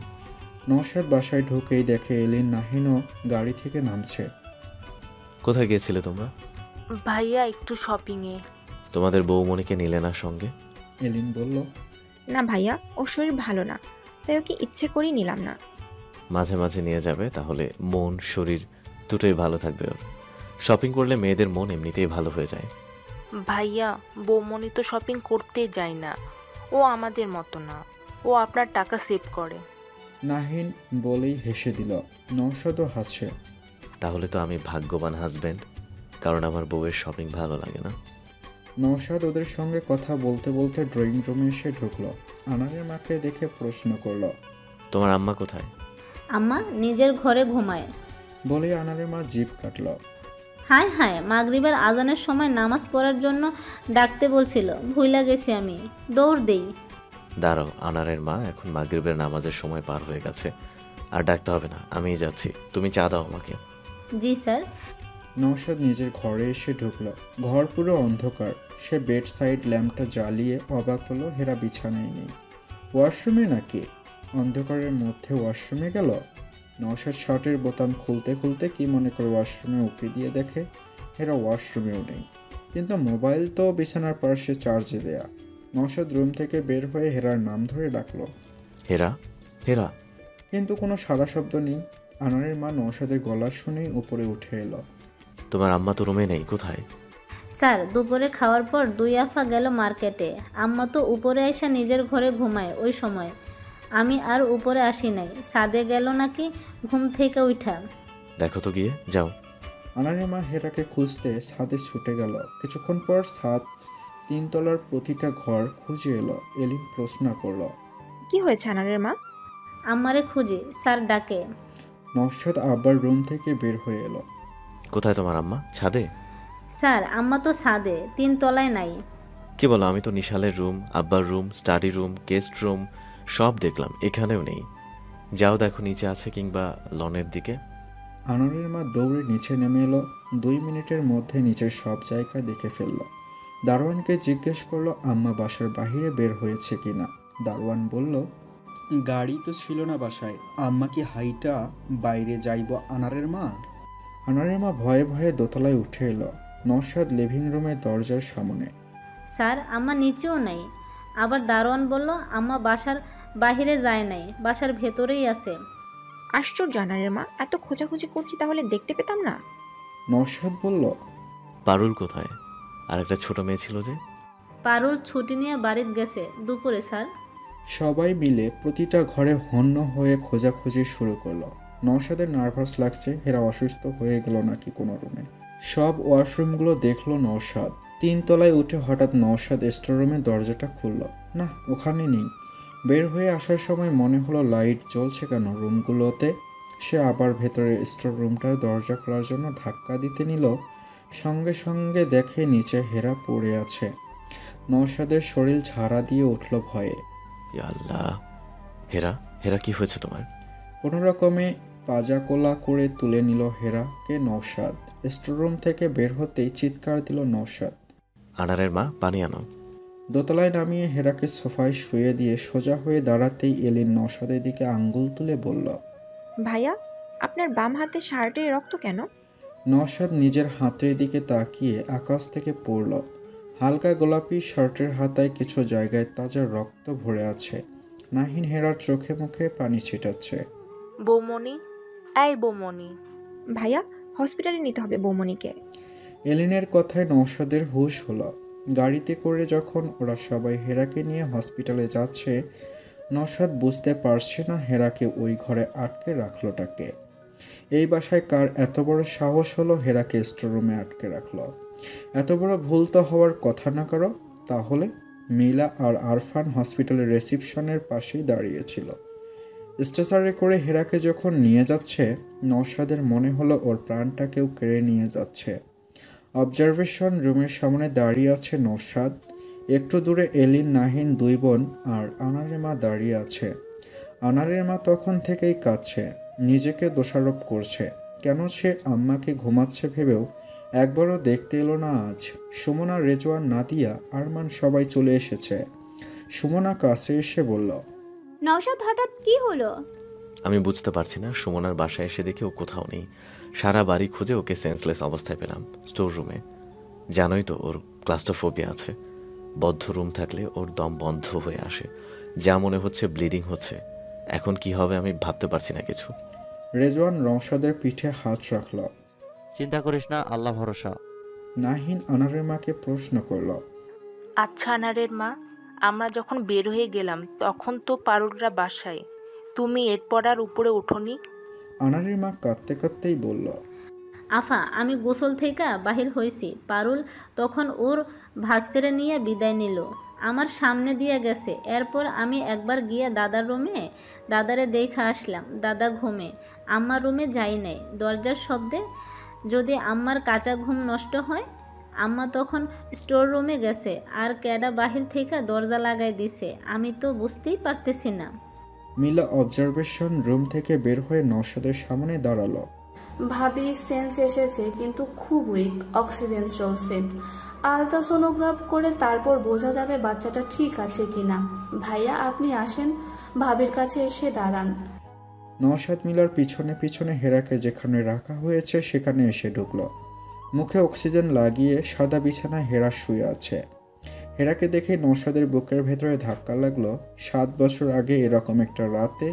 নওশাদ বাসায় ঢুকেই দেখে এলিন নাহিনও গাড়ি থেকে নামছে। কোথায় গিয়েছিলে তোমরা? ভাইয়া একটু শপিংয়ে। তোমাদের বৌমণিকে নিলে না সঙ্গে? এলিন বলল, না ভাইয়া, ওর শরীর ভালো না, তাই ওকে ইচ্ছে করেই নিলাম না। মাঝে মাঝে নিয়ে যাবে, তাহলে মন শরীর দুটোই ভালো থাকবে ওর। শপিং করলে মেয়েদের মন এমনিতেই ভালো হয়ে যায়। ভাইয়া, বৌমনি তো শপিং করতে যায় না, ও আমাদের মতো না, ও আপনার টাকা সেভ করে। নাহিন বলেই হেসে দিল। নওশাদও হাসে। তাহলে তো আমি ভাগ্যবান হাজব্যান্ড, কারণ আমার বউয়ের শপিং ভালো লাগে না। নওশাদ ওদের সঙ্গে কথা বলতে বলতে ড্রয়িং রুমে এসে ঢুকলো। আনারের মাকে দেখে প্রশ্ন করলো, তোমার আম্মা কোথায়? আম্মা নিজের ঘরে ঘুমায়। বলে আনারের মা জিভ কাটল। হায় হায়, মাগরিবের আজানের সময় নামাজ পড়ার জন্য ডাকতে বলছিল, ভুইলা গেছি আমি, দৌড় দেই। দাঁড়াও, আনারের মা, এখন মাগরিবের নামাজের সময় পার হয়ে গেছে, আর ডাকতে হবে না, আমিই যাচ্ছি, তুমি চা দাও আমাকে। জি স্যার। নওশাদ নিজের ঘরে এসে ঢুকলো। ঘর পুরো অন্ধকার। সে বেড সাইড ল্যাম্পটা জ্বালিয়ে অবাক হলো হেরা বিছানায় নেই। ওয়াশরুমে নাকি? অন্ধকারের মধ্যে ওয়াশরুমে গেল। নওশাদ শার্টের বোতাম খুলতে খুলতে কি মনে করে ওয়াশরুমে উঁকি দিয়ে দেখে হেরা ওয়াশরুমেও নেই, কিন্তু মোবাইল তো বিছানার পাশে চার্জে দেয়া। নওশাদ রুম থেকে বের হয়ে হেরার নাম ধরে ডাকলো, হেরা, হেরা। কিন্তু কোনো সাড়া শব্দ নেই। আনারের মা নওশাদের গলা শুনেই উপরে উঠে এলো। তোমার আম্মা তো রুমে নেই, কোথায়? স্যার, দুপুরে খাওয়ার পর দুই আফা গেল মার্কেটে। আম্মা তো উপরে এসে নিজের ঘরে ঘুমায় ওই সময়। আমি আর উপরে আসি নাই, ছাদে গেল নাকি ঘুম থেকে উঠা। দেখো তো গিয়ে, যাও। আনারের মা হেরাকে খুঁজতে ছাদে ছুটে গেল। কিছুক্ষণ পর ছাদ 3 তলার প্রতিটা ঘর খুঁজে এলো। এলিন প্রশ্ন করলো, কি হয়েছে আনারের মা? আমারে খুঁজি, স্যার ডাকে। নওশাদ আবার রুম থেকে বের হয়ে এলো। কোথায় তোমার আম্মা? ছাদে? স্যার, আম্মা তো ছাদে, 3 তলায় নাই। কি বলো? আমি তো নিশালের রুম, আব্বার room, study room, guest room সব দেখলাম, এখানেও নেই। যাও দেখো নিচে আছে কিংবা লনের দিকে। আনারের মা দৌড়ে নিচে নেমে এলো। 2 মিনিটের মধ্যে নিচের সব জায়গা দেখে ফেললো। দারোয়ানকে জিজ্ঞেস করলো আম্মা বাসার বাহিরে বের হয়েছে কিনা। দারোয়ান বলল, গাড়ি তো ছিল না বাসায়, আম্মা কি হাইটা বাইরে যাইব আনারের মা? আনারের মা ভয়ে ভয়ে দোতলায় উঠে এলো। নওশাদ লিভিং রুমের দরজার সামনে। স্যার, আম্মা নিচেও নাই। আবার দারোয়ান বলল আম্মা বাসার বাহিরে যায় নাই, বাসার ভেতরেই আছে। আশ্চর্য আনারের মা, এত খোঁজাখুঁজি করছি তাহলে দেখতে পেতাম না? নওশাদ বলল, পারুল কোথায়? আর একটা ছোট মেয়ে ছিল যে? পারুল ছুটি নিয়ে বাড়িতে গেছে দুপুরে স্যার। সবাই মিলে প্রতিটা ঘরে হন্য হয়ে খোঁজাখুঁজি শুরু করলো। নওশাদের নার্ভাস লাগছে, হেরা অসুস্থ হয়ে গেল নাকি কোনো রুমে। সব ওয়াশরুমগুলো দেখলো নওশাদ। 3 তলায় উঠে হঠাৎ নওশাদ স্টোর রুমের দরজাটা খুলল। না, ওখানে নেই। বের হয়ে আসার সময় মনে হলো লাইট জ্বলছে কেন রুমগুলোতে। সে আবার ভেতরে স্টোর রুমটার দরজা খোলার জন্য ধাক্কা দিতে নিল। সঙ্গে সঙ্গে দেখে নিচে হেরা পড়ে আছে। নওশাদের শরীর ঝাড়া দিয়ে উঠল ভয়ে। ইয়া আল্লাহ! হেরা, হেরা কি হয়েছে তোমার? কোনো রকমে পাজা কোলা করে তুলে নিল হেরাকে নওশাদ। স্টোররুম থেকে বের হতেই চিৎকার দিল নওশাদ। আনারের মা, পানি আনো। দোতলায় নামিয়ে হেরাকে সোফায় শুয়ে দিয়ে সোজা হয়ে দাঁড়াতেই এলিন নওশাদের দিকে আঙ্গুল তুলে বলল, ভাইয়া, আপনার বাম হাতে শার্টে রক্ত কেন? নওশাদ নিজের হাতের দিকে তাকিয়ে আকাশ থেকে পড়ল। হালকা গোলাপি শার্টের হাতায় কিছু জায়গায় তাজা রক্ত ভরে আছে। নাহিন হেরার চোখে মুখে পানি ছিটাচ্ছে। বৌমনি, এই বৌমনি। ভাইয়া, হসপিটালে নিতে হবে বৌমনিকে। এলিনের কথায় নওশাদের হুঁশ হলো। গাড়িতে করে যখন ওরা সবাই হেরাকে নিয়ে হসপিটালে যাচ্ছে, নওশাদ বুঝতে পারছে না হেরাকে ওই ঘরে আটকে রাখলোটাকে। এই বাসায় কার এত বড় সাহস হলো হেরাকে স্টোররুমে আটকে রাখলো? এত বড় ভুল তো হওয়ার কথা না করো। তাহলে মিলা আর আরফান হসপিটালের রিসেপশনের পাশেই দাঁড়িয়েছিল। স্ট্রেচারে করে হেরাকে যখন নিয়ে যাচ্ছে, নওশাদের মনে হলো ওর প্রাণটা কেউ কেড়ে নিয়ে যাচ্ছে। অবজারভেশন রুমের সামনে দাঁড়িয়ে আছে নওশাদ। একটু দূরে এলিন, নাহিন 2 বোন আর আনারের মা দাঁড়িয়ে আছে। আনারের মা তখন থেকেই কাঁদছে, নিজেকে দোষারোপ করছে। কেন সে আম্মাকে ঘুমাচ্ছে ভেবেও একবারও দেখতে এলো না আজ। সুমনা, রেজওয়ান, নাদিয়া, আরমান সবাই চলে এসেছে। সুমনা কাছে এসে বলল, নওশাদ হঠাৎ কি হলো? আমি বুঝতে পারছি না। সুমনার বাসায় এসে দেখি ও কোথাও নেই। সারা বাড়ি খুঁজে ওকে সেন্সলেস অবস্থায় পেলাম স্টোর রুমে। জানোই তো ওর ক্লাস্ট্রোফোবিয়া আছে। বদ্ধ রুম থাকলে ওর দম বন্ধ হয়ে আসে, যা মনে হচ্ছে ব্লিডিং হচ্ছে। এখন কি হবে আমি ভাবতে পারছি না কিছু। রেজওয়ান নওশাদের পিঠে হাত রাখল। চিন্তা করিস না, আল্লাহ ভরসা। নাহিন আনারের মাকে প্রশ্ন করল, আচ্ছা আনারের মা, আমরা যখন বের হয়ে গেলাম তখন তো পারুলরা বাসায়, তুমি এরপর আর উপরে ওঠোনি? আনারের মা কাঁদতে কাঁদতেই বলল, আফা আমি গোসল থেকে বাহির হয়েছি, পারুল তখন ওর ভাস্তেরে নিয়ে বিদায় নিল, আমার সামনে দিয়ে গেছে। এরপর আমি একবার গিয়ে দাদার রুমে দাদারে দেখা আসলাম, দাদা ঘুমে, আম্মার রুমে যাই নাই। দরজার শব্দে যদি আম্মার কাঁচা ঘুম নষ্ট হয়, আম্মা তখন স্টোর রুমে গেছে আর ক্যাডা বাহির থেকে দরজা লাগাই দিছে, আমি তো বুঝতেই পারতেছি না। মিলা অবজারভেশন রুম থেকে বের হয়ে নওশাদের সামনে দাঁড়ালো। ভাবি সেন্স এসেছে কিন্তু খুব উইক, অক্সিজেন চলছে। আলট্রাসোনোগ্রাফ করে তারপর বোঝা যাবে বাচ্চাটা ঠিক আছে কিনা। ভাইয়া আপনি আসেন, ভাবির কাছে এসে দাঁড়ান। নওশাদ মিলার পিছনে পিছনে হেরাকে যেখানে রাখা হয়েছে সেখানে এসে ঢুকলো। মুখে অক্সিজেন লাগিয়ে সাদা বিছানায় হেরা শুয়ে আছে। হেরাকে দেখে নওশাদের বুকের ভেতরে ধাক্কা লাগলো। 7 বছর আগে এরকম একটা রাতে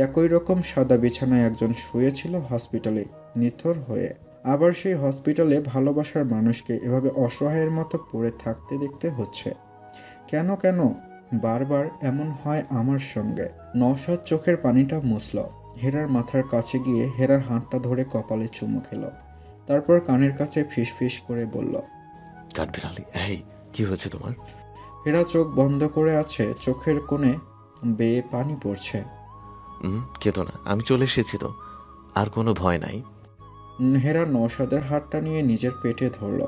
একই রকম সাদা বিছানায় একজন শুয়েছিল হসপিটালে নিথর হয়ে। আবার সেই হসপিটালে ভালোবাসার মানুষকে এভাবে অসহায়ের মতো পড়ে থাকতে দেখতে হচ্ছে। কেন কেন বারবার এমন হয় আমার সঙ্গে? নওশাদ চোখের পানিটা মুছল। হেরার মাথার কাছে গিয়ে হেরার হাতটা ধরে কপালে চুমু খেল। তারপর কানের কাছে ফিসফিস করে বলল, কাঠবিড়ালি, এই কি হয়েছে তোমার? হেরা চোখ বন্ধ করে আছে, চোখের কোণে বেয়ে পানি পড়ছে। কেতো না, আমি চলে এসেছি তো, আর কোনো ভয় নাই। হেরা নওশাদের হাতটা নিয়ে নিজের পেটে ধরল।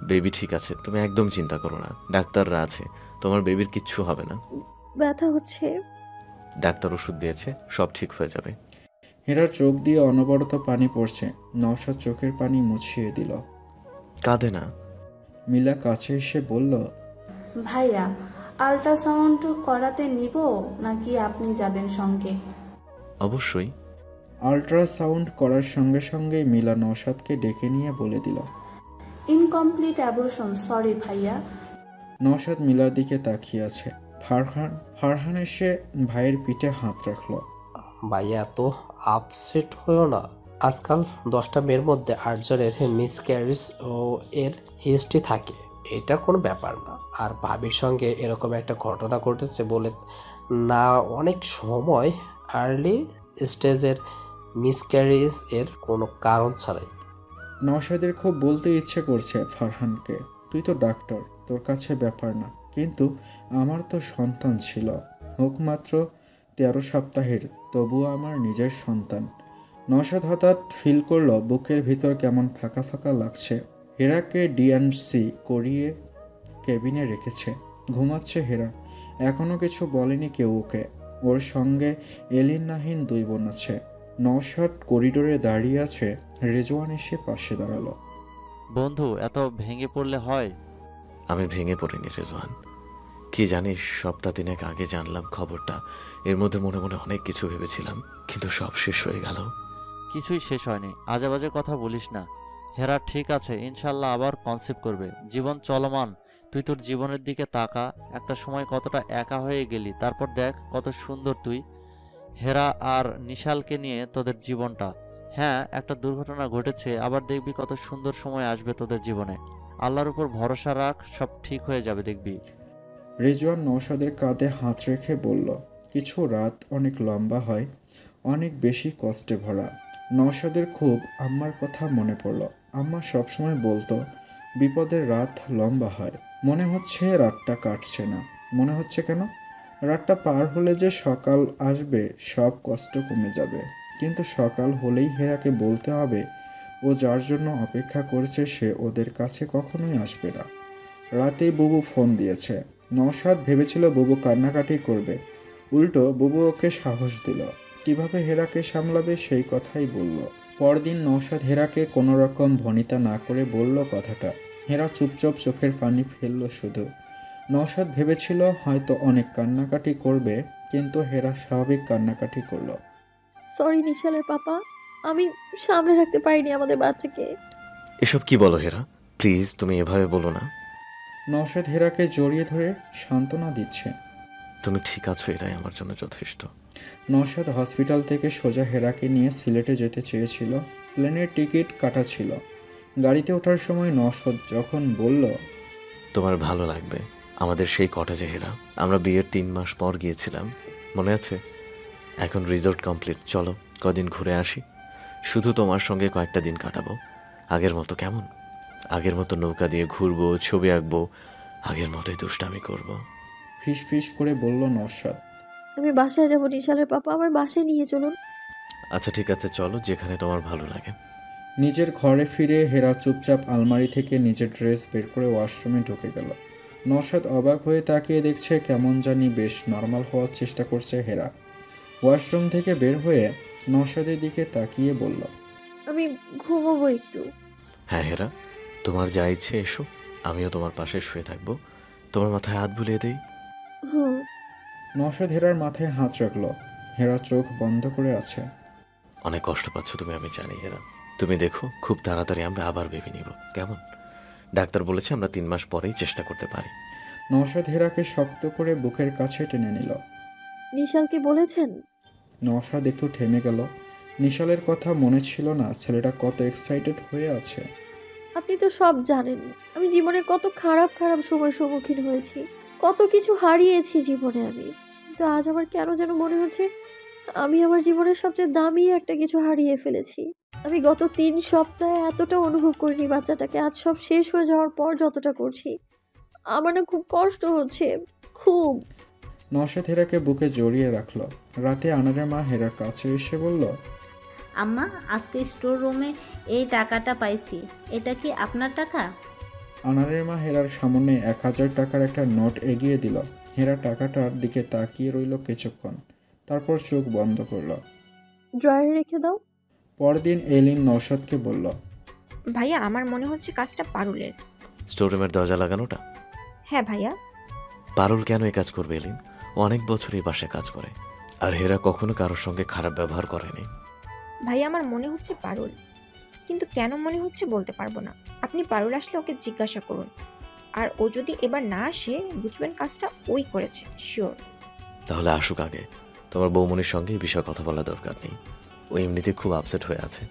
বেবি ঠিক আছে, তুমি একদম চিন্তা করো না, ডাক্তাররা আছে, তোমার বেবির কিচ্ছু হবে না। ব্যথা হচ্ছে। ডাক্তার ওষুধ দিয়েছে, সব ঠিক হয়ে যাবে। হেরার চোখ দিয়ে অনবরত পানি পড়ছে। নওশাদ চোখের পানি মুছিয়ে দিল। কাঁদে না। মিলা কাছে এসে বলল, ভাইয়া আল্ট্রাসাউন্ড করাতে নিব নাকি আপনি যাবেন সঙ্গে? অবশ্যই। আল্ট্রাসাউন্ড করার সঙ্গে সঙ্গেই মিলা নওশাদকে ডেকে নিয়ে বলে দিল, ইনকমপ্লিট অ্যাবর্শন, সরি ভাইয়া। নওশাদ মিলার দিকে তাকিয়ে আছে। ফারহান এসে ভাইয়ের পিঠে হাত রাখল। ভাইয়া এত আপসেট হয়েও না, আজকাল 10টা মেয়ের মধ্যে 8 জনের মিসক্যারেজ ও এর হিস্ট্রি থাকে, এটা কোনো ব্যাপার না। আর ভাবির সঙ্গে এরকম একটা ঘটনা ঘটেছে বলে না, অনেক সময় আর্লি স্টেজের মিসক্যারেজ এর কোনো কারণ ছাড়াই। নওশাদের খুব বলতে ইচ্ছে করছে ফারহানকে, তুই তো ডাক্তার, তোর কাছে ব্যাপার না, কিন্তু আমার তো সন্তান ছিল, হোক মাত্র 13 সপ্তাহের, তবুও আমার নিজের সন্তান। নওশাদ হঠাৎ ফিল করলো বুকের ভিতর কেমন ফাঁকা ফাঁকা লাগছে। হেরাকে ডিএনসি করিয়ে কেবিনে রেখেছে, ঘুমাচ্ছে হেরা। এখনও কিছু বলেনি কেউ ওকে। ওর সঙ্গে এলিন নাহিন 2 বোন আছে। নওশাদ করিডোরে দাঁড়িয়ে আছে, রেজওয়ান এসে পাশে দাঁড়ালো। বন্ধু, এত ভেঙে পড়লে হয়? আমি ভেঙে পড়িনি রেজওয়ান, কি জানিস, সপ্তাহ 3 আগে জানলাম খবরটা। এর মধ্যে মনে মনে অনেক কিছু ভেবেছিলাম, কিন্তু সব শেষ হয়ে গেল। কিছুই শেষ হয়নি, আজে বাজে কথা বলিস না। হেরা ঠিক আছে, ইনশাল্লাহ আবার কনসেপ্ট করবে। জীবন চলমান, তুই তোর জীবনের দিকে তাকা। একটা সময় কতটা একা হয়ে গেলি, তারপর দেখ কত সুন্দর তুই। হেরা আর নিশালকে নিয়ে তোদের জীবনটা, হ্যাঁ একটা দুর্ঘটনা ঘটেছে, আবার দেখবি কত সুন্দর সময় আসবে তোদের জীবনে। আল্লাহর উপর ভরসা রাখ, সব ঠিক হয়ে যাবে দেখবি। রেজওয়ান নওশাদের কাঁধে হাত রেখে বলল, কিছু রাত অনেক লম্বা হয়, অনেক বেশি কষ্টে ভরা। নওশাদের খুব আম্মার কথা মনে পড়ল। আম্মা সবসময় বলতো বিপদের রাত লম্বা হয়। মনে হচ্ছে রাতটা কাটছে না। মনে হচ্ছে কেন? রাতটা পার হলে যে সকাল আসবে, সব কষ্ট কমে যাবে। কিন্তু সকাল হলেই হেরাকে বলতে হবে ও যার জন্য অপেক্ষা করছে সে ওদের কাছে কখনোই আসবে না। রাতেই বুবু ফোন দিয়েছে। নওশাদ ভেবেছিল বুবু কান্নাকাটি করবে, উল্টো বুবু ওকে সাহস দিল। কিভাবে হেরাকে সামলাবে সেই কথাই বলল। পরদিন নওশাদ হেরাকে কোনো রকম ভনিতা না করে বলল কথাটা। হেরা চুপচাপ চোখের পানি ফেলল শুধু। নওশাদ ভেবেছিল হয়তো অনেক কান্নাকাটি করবে, কিন্তু হেরা স্বাভাবিক কান্নাকাটি করলো। সরি নিশালের পাপা, আমি সামনে রাখতে পারিনি আমাদের বাচ্চাকে। এসব কি বলো হেরা, প্লিজ তুমি এভাবে বলো না। নওশাদ হেরাকে জড়িয়ে ধরে সান্ত্বনা দিচ্ছে। তুমি ঠিক আছো, এটাই আমার জন্য যথেষ্ট। নওশাদ হসপিটাল থেকে সোজা হেরাকে নিয়ে সিলেটে যেতে চেয়েছিল। প্লেনের টিকিট কাটা ছিল। গাড়িতে ওঠার সময় নওশাদ যখন বলল, তোমার ভালো লাগবে আমাদের সেই কটেজে হেরা, আমরা বিয়ের 3 মাস পর গিয়েছিলাম, মনে আছে? এখন রিসোর্ট কমপ্লিট, চলো কদিন ঘুরে আসি। শুধু তোমার সঙ্গে কয়েকটা দিন কাটাবো। আগের মতো কেমন? আগের মতো নৌকা দিয়ে ঘুরবো, ছবি আঁকবো, আগের মতোই দুষ্টামি করবো। ফিস ফিস করে বলল নওশাদ। আমি বাসায় যাব নিশালের পাপা, আমার বাসায় নিয়ে চলুন। আচ্ছা ঠিক আছে, চলো যেখানে তোমার ভালো লাগে। নিজের ঘরে ফিরে হেরা চুপচাপ আলমারি থেকে নিজের ড্রেস বের করে ওয়াশরুমে ঢুকে গেল। নওশাদ অবাক হয়ে তাকিয়ে দেখছে, কেমন জানি বেশ নর্মাল হওয়ার চেষ্টা করছে হেরা। ওয়াশরুম থেকে বের হয়ে নওশাদের দিকে তাকিয়ে বলল, আমি ঘুমোবো একটু। হ্যাঁ হেরা, তোমার যা ইচ্ছে এসো, আমিও তোমার পাশে শুয়ে থাকবো। তোমার মাথায় হাত বুলিয়ে দিই। হুম। নওশাদ হেরার মাথায় হাত রাখল। হেরা চোখ বন্ধ করে আছে। অনেক কষ্ট পাচ্ছ তুমি, আমি জানি হেরা। তুমি দেখো, খুব তাড়াতাড়ি আমরা আবার বেবি নিব, কেমন? ডাক্তার বলেছে আমরা 3 মাস পরেই চেষ্টা করতে পারি। নওশাদ হেরাকে শক্ত করে বুকের কাছে টেনে নিল। নিশালকে বলেছেন? নওশাদ একটু থেমে গেল। নিশালের কথা মনে ছিল না ছেলেটা কত এক্সাইটেড হয়ে আছে। আপনি তো সব জানেন, আমি জীবনে কত খারাপ খারাপ সময় সম্মুখীন হয়েছি, কত কিছু হারিয়েছি জীবনে আমি। কিন্তু আজ আমার কেন যেন মনে হচ্ছে আমি আমার জীবনের সবচেয়ে দামি একটা কিছু হারিয়ে ফেলেছি। আমি গত 3 সপ্তাহে এতটা অনুভব করিনি বাচ্চাটাকে, আজ সব শেষ হয়ে যাওয়ার পর যতটা করছি। আমার না খুব কষ্ট হচ্ছে, খুব। নওশাদ হেরাকে বুকে জড়িয়ে রাখলো। রাতে আনারের মা হেরার কাছে এসে বলল, আম্মা, আজকে স্টোর রুমে এই টাকাটা পাইছি, এটা কি আপনার টাকা? আনারের মা হেরার সামনে 1000 টাকার একটা নোট এগিয়ে দিল। হেরা টাকাটার দিকে তাকিয়ে রইল কিছুক্ষণ, তারপর চোখ বন্ধ করল। ড্রয়ারে রেখে দাও। পরদিন এলিন নওশাদকে বলল, ভাইয়া আমার মনে হচ্ছে কাজটা পারুলের। স্টোররুমের দরজা লাগানোটা? হ্যাঁ ভাইয়া। পারুল কেন এই কাজ করবে এলিন? ও অনেক বছর এই বাসায় কাজ করে, আর হেরা কখনো কারোর সঙ্গে খারাপ ব্যবহার করেনি। ভাইয়া আমার মনে হচ্ছে পারুল, কিন্তু কেন মনে হচ্ছে বলতে পারবো না। আপনি পারুল আসলে ওকে জিজ্ঞাসা করুন, আর ও যদি এবার না আসে বুঝবেন কাজটা ওই করেছে, শিওর। তাহলে আসুক আগে, তোমার বৌমনির সঙ্গে এই বিষয়ে কথা বলা দরকার নেই। ও এমনিতে খুব আপসেট হয়ে আছে।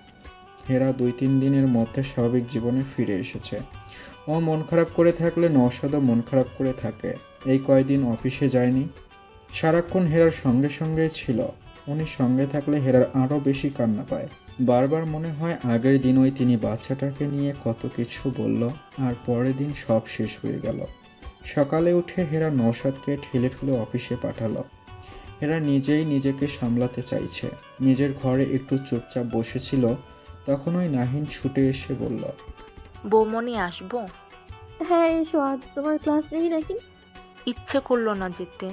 হেরা 2-3 দিনের মধ্যে স্বাভাবিক জীবনে ফিরে এসেছে। ও মন খারাপ করে থাকলে নওশাদও মন খারাপ করে থাকে। এই কয়দিন অফিসে যায়নি, সারাক্ষণ হেরার সঙ্গে সঙ্গে ছিল। উনি সঙ্গে থাকলে হেরার আরও বেশি কান্না পায়। বারবার মনে হয় আগের দিনই তিনি বাচ্চাটাকে নিয়ে কত কিছু বলল, আর পরের দিন সব শেষ হয়ে গেল। সকালে উঠে হেরা নওশাদকে ঠেলে ঠুলে অফিসে পাঠালো। হেরা নিজেই নিজেকে সামলাতে চাইছে। নিজের ঘরে একটু চুপচাপ বসেছিল, তখনই নাহিন ছুটে এসে বলল, বৌমনি আসবো? হ্যাঁ এসো, আজ তোমার ক্লাস নেই নাকি? ইচ্ছে করলো না যেতে।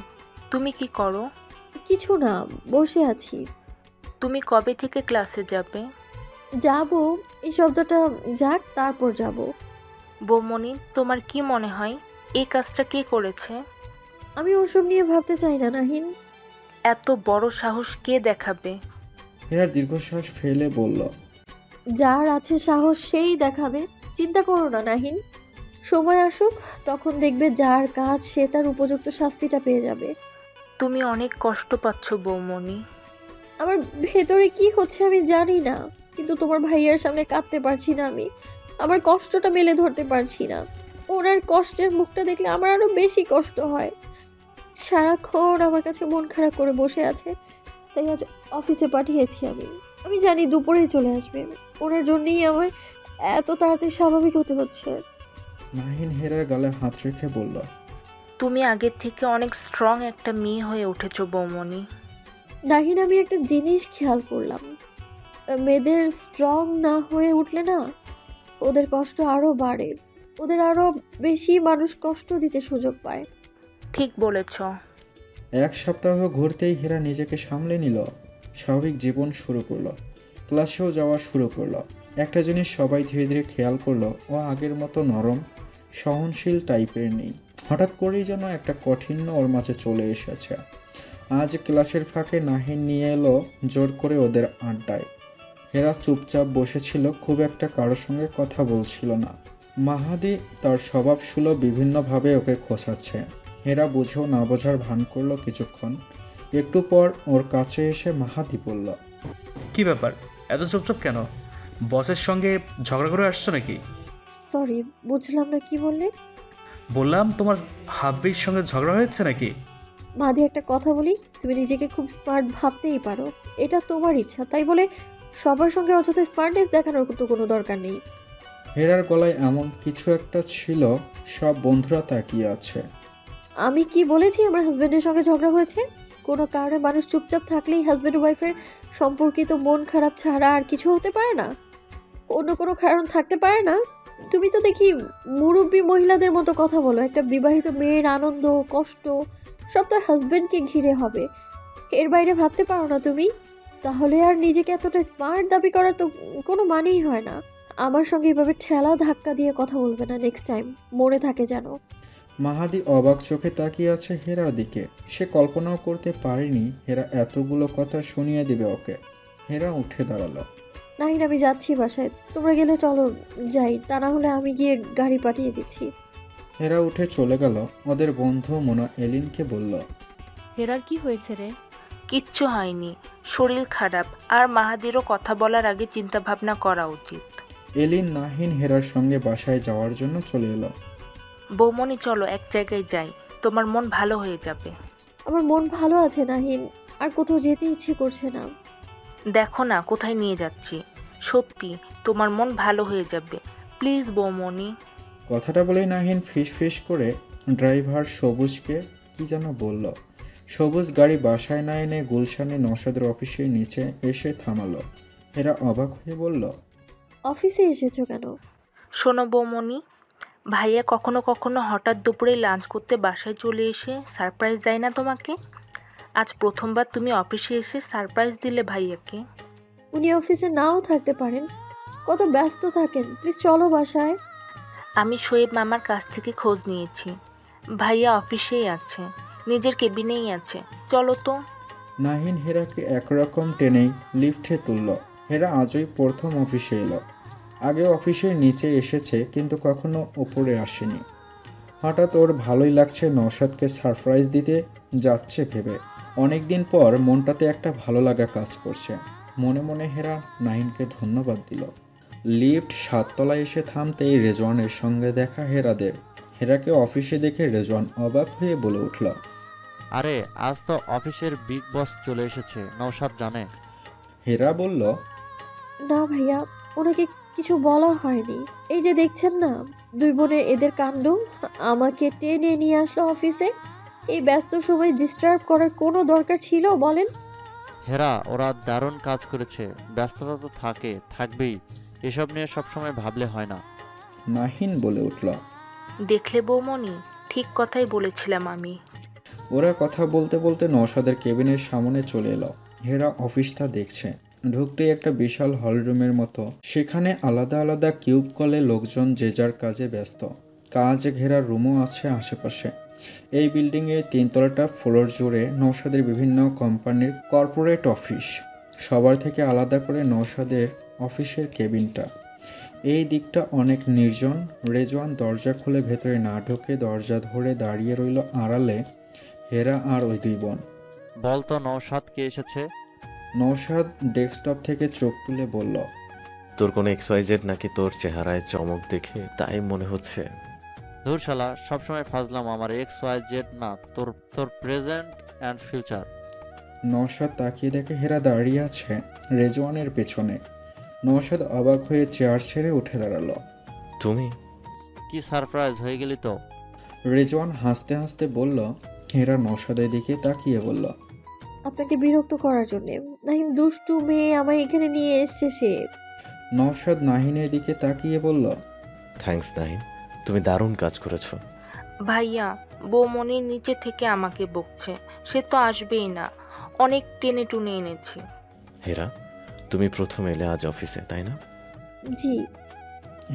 তুমি কি করো? কিছু না, বসে আছি। তুমি কবে থেকে ক্লাসে যাবে? যাব, এই শব্দটা যাক, তারপর যাব। বৌমনি, তোমার কি মনে হয় এই কাজটা কে করেছে? আমি ওসব নিয়ে ভাবতে চাই না নাহিন। এত বড় সাহস কে দেখাবে? হেরার দীর্ঘশ্বাস ফেলে বলল, যার আছে সাহস সেই দেখাবে। চিন্তা করো না নাহিন, সময় আসুক, তখন দেখবে যার কাজ সে তার উপযুক্ত শাস্তিটা পেয়ে যাবে। তুমি অনেক কষ্ট পাচ্ছ বৌমনি। আমার ভেতরে কি হচ্ছে আমি জানি না, কিন্তু তোমার ভাইয়ার সামনে কাঁদতে পারছি না আমি। আমার কষ্টটা মেলে ধরতে পারছি না। ওনার কষ্টের মুখটা দেখলে আমার আরো বেশি কষ্ট হয়। সারাক্ষণ আমার কাছে মন খারাপ করে বসে আছে, তাই আজ অফিসে পাঠিয়েছি আমি। আমি জানি দুপুরেই চলে আসবে, ওনার জন্যই আমার এত তাড়াতাড়ি স্বাভাবিক হতে হচ্ছে। নাহিন হেরার গালে হাত রেখে বলল, তুমি আগের থেকে অনেক স্ট্রং একটা মেয়ে হয়ে উঠেছো বৌমনি। নাহিন, আমি একটা জিনিস খেয়াল করলাম, মেয়েদের স্ট্রং না হয়ে উঠলে না, ওদের কষ্ট আরো বাড়ে, ওদের আরো বেশি মানুষ কষ্ট দিতে সুযোগ পায়। ঠিক বলেছ। 1 সপ্তাহ ঘুরতেই হেরা নিজেকে সামলে নিল, স্বাভাবিক জীবন শুরু করলো, ক্লাসেও যাওয়া শুরু করলো। একটা জিনিস সবাই ধীরে ধীরে খেয়াল করলো, ও আগের মতো নরম সহনশীল টাইপের নেই। হঠাৎ করেই যেন একটা কঠিন্য ওর মাঝে চলে এসেছে। আজ ক্লাসের ফাঁকে নাহিন নিয়ে এলো জোর করে ওদের আড্ডায়। হেরা চুপচাপ বসেছিল, খুব একটা কারোর সঙ্গে কথা বলছিল না। মাহাদি তার স্বভাব সুলভ বিভিন্নভাবে ওকে খোঁচাচ্ছে। হেরা বুঝেও না বোঝার ভান করলো কিছুক্ষণ। একটু পর ওর কাছে এসে মাহাদি বলল, কি ব্যাপার, এত চুপচাপ কেন? বসের সঙ্গে ঝগড়া করে আসছো নাকি? সরি, বুঝলাম না, কি বললে? বললাম তোমার হাব্বির সঙ্গে ঝগড়া হয়েছে নাকি? মাদি একটা কথা বলি, তুমি নিজেকে খুব স্মার্ট ভাবতেই পারো, এটা তোমার ইচ্ছা, তাই বলে সবার সঙ্গে অযথা স্মার্টনেস দেখানোর তো কোনো দরকার নেই। হেরার গলায় এমন কিছু একটা ছিল, সব বন্ধুরা তাকিয়ে আছে। আমি কি বলেছি আমার হাজবেন্ডের সঙ্গে ঝগড়া হয়েছে? কোনো কারণে মানুষ চুপচাপ থাকলেই হাজবেন্ড ওয়াইফের সম্পর্কিত মন খারাপ ছাড়া আর কিছু হতে পারে না? অন্য কোনো কারণ থাকতে পারে না? তুমি তো দেখি মুরব্বী মহিলাদের মতো কথা বলো। একটা বিবাহিত মেয়ের আনন্দ কষ্ট সব তার হাজবেন্ডকে ঘিরে হবে, এর বাইরে ভাবতে পারো না তুমি? তাহলে আর নিজেকে এতটা স্মার্ট দাবি করার তো কোনো মানেই হয় না। আমার সঙ্গে এভাবে ঠেলা ধাক্কা দিয়ে কথা বলবে না নেক্সট টাইম, মনে থাকে যেন। মাহাদি অবাক চোখে তাকিয়ে আছে হেরার দিকে। সে কল্পনাও করতে পারেনি হেরা এতগুলো কথা শুনিয়ে দেবে ওকে। হেরা উঠে দাঁড়ালো। নাহিন, আমি যাচ্ছি বাসায়, তোমরা গেলে চলো যাই, তা না হলে আমি গিয়ে গাড়ি পাঠিয়ে দিচ্ছি। হেরা উঠে চলে গেল। ওদের বন্ধু মোনা এলিনকে বলল, হেরার কি হয়েছে রে? কিচ্ছু হয়নি, শরীর খারাপ, আর মাহাদিরও কথা বলার আগে চিন্তা ভাবনা করা উচিত। এলিন নাহিন হেরার সঙ্গে বাসায় যাওয়ার জন্য চলে এলো। বৌমনি চলো এক জায়গায় যাই, তোমার মন ভালো হয়ে যাবে। আমার মন ভালো আছে নাহিন, আর কোথাও যেতে ইচ্ছে করছে না। দেখো না কোথায় নিয়ে যাচ্ছি, সত্যি তোমার মন ভালো হয়ে যাবে, প্লিজ বৌমনি। কথাটা বলেই নাহিন ফিস ফিস করে ড্রাইভার সবুজকে কি যেন বলল। সবুজ গাড়ি বাসায় না এনে গুলশানে নওশাদের অফিসের নিচে এসে থামালো। হেরা অবাক হয়ে বলল, অফিসে এসেছো কেন? শোনো বৌমনি, ভাইয়া কখনো কখনো হঠাৎ দুপুরে লাঞ্চ করতে বাসায় চলে এসে সারপ্রাইজ দেয় না তোমাকে? আজ প্রথমবার তুমি অফিসে এসে সারপ্রাইজ দিলে ভাইয়াকে। উনি অফিসে নাও থাকতে পারেন, কত ব্যস্ত থাকেন, প্লিজ চলো বাসায়। আমি শোয়েব মামার কাছ থেকে খোঁজ নিয়েছি, ভাইয়া অফিসেই আছে, নিজের কেবিনেই আছে, চলো তো। নাহিন হেরাকে একরকম টেনেই লিফটে তুলল। হেরা আজই প্রথম অফিসে এলো। আগে অফিসের নিচে এসেছে কিন্তু কখনো উপরে আসেনি। হঠাৎ ওর ভালোই লাগছে নওশাদকে সারপ্রাইজ দিতে যাচ্ছে ভেবে। অনেক দিন পর মনটাতে একটা ভালো লাগা কাজ করছে। মনে মনে হেরা নাহিনকে ধন্যবাদ দিল। লিফট 7 তলায় এসে থামতেই রেজওয়ানের সঙ্গে দেখা হেরাদের। হেরাকে অফিসে দেখে রেজওয়ান অবাক হয়ে বলে উঠল, আরে আজ তো অফিসের বিগ বস চলে এসেছে, নওশাদ জানে? হেরা বলল, না ভাইয়া, ওনাকে কিছু বলা হয়নি। এই যে দেখছেন না দুই বোনের এদের কাণ্ড, আমাকে টেনে নিয়ে আসলো অফিসে। এই ব্যস্ত সময় ডিস্টার্ব করার কোনো দরকার ছিল বলেন? হেরা, ওরা দারুণ কাজ করেছে, ব্যস্ততা তো থাকবেই, এসব নিয়ে সবসময় ভাবলে হয় না। নাহিন বলে উঠল, দেখলে বৌমনি, ঠিক কথাই বলেছিলাম আমি। ওরা কথা বলতে বলতে নওশাদের কেবিনের সামনে চলে এলো। হেরা অফিসটা দেখছে। ঢুকতেই একটা বিশাল হলরুমের মতো, সেখানে আলাদা আলাদা কিউব কলে লোকজন যে যার কাজে ব্যস্ত। কাজ ঘেরা রুমও আছে আশেপাশে। এই বিল্ডিংয়ে 3 তলাটা ফ্লোর জুড়ে নওশাদের বিভিন্ন কোম্পানির কর্পোরেট অফিস। সবার থেকে আলাদা করে নওশাদের অফিসের কেবিনটা। এই দিকটা অনেক নির্জন। রেজওয়ান দরজা খুলে ভেতরে না ঢুকে দরজা ধরে দাঁড়িয়ে রইল আড়ালে। হেরা আর ওই দুই বোন। বলতো নওশাদ কে এসেছে? নওশাদ ডেস্কটপ থেকে চোখ তুলে বলল, তোর কোনো XYZ নাকি তোর চেহারায় চমক দেখে তাই মনে হচ্ছে? ধুর শালা, সবসময় ফাজলাম। আমার XYZ না, তোর প্রেজেন্ট অ্যান্ড ফিউচার। নওশাদ তাকিয়ে দেখে হেরা দাঁড়িয়ে আছে রেজওয়ানের পেছনে। নওশাদ অবাক হয়ে চেয়ার ছেড়ে উঠে দাঁড়ালো। তুমি? কি সারপ্রাইজ হয়ে গেলি তো? রেজওয়ান হাসতে হাসতে বলল। হেরা নওশাদের দিকে তাকিয়ে বলল, আপনাকে বিরক্ত করার জন্য। নাহিন দুষ্টু মেয়ে আমায় এখানে নিয়ে এসছে সে। নওশাদ নাহিনের দিকে তাকিয়ে বলল, থ্যাঙ্কস নাহিন, তুমি দারুণ কাজ করেছো। ভাইয়া, বৌমনির নিচে থেকে আমাকে বকছে, সে তো আসবেই না, অনেক টেনে টুনে এনেছি। হেরা, তুমি প্রথম এলে আজ অফিসে, তাই না? জি।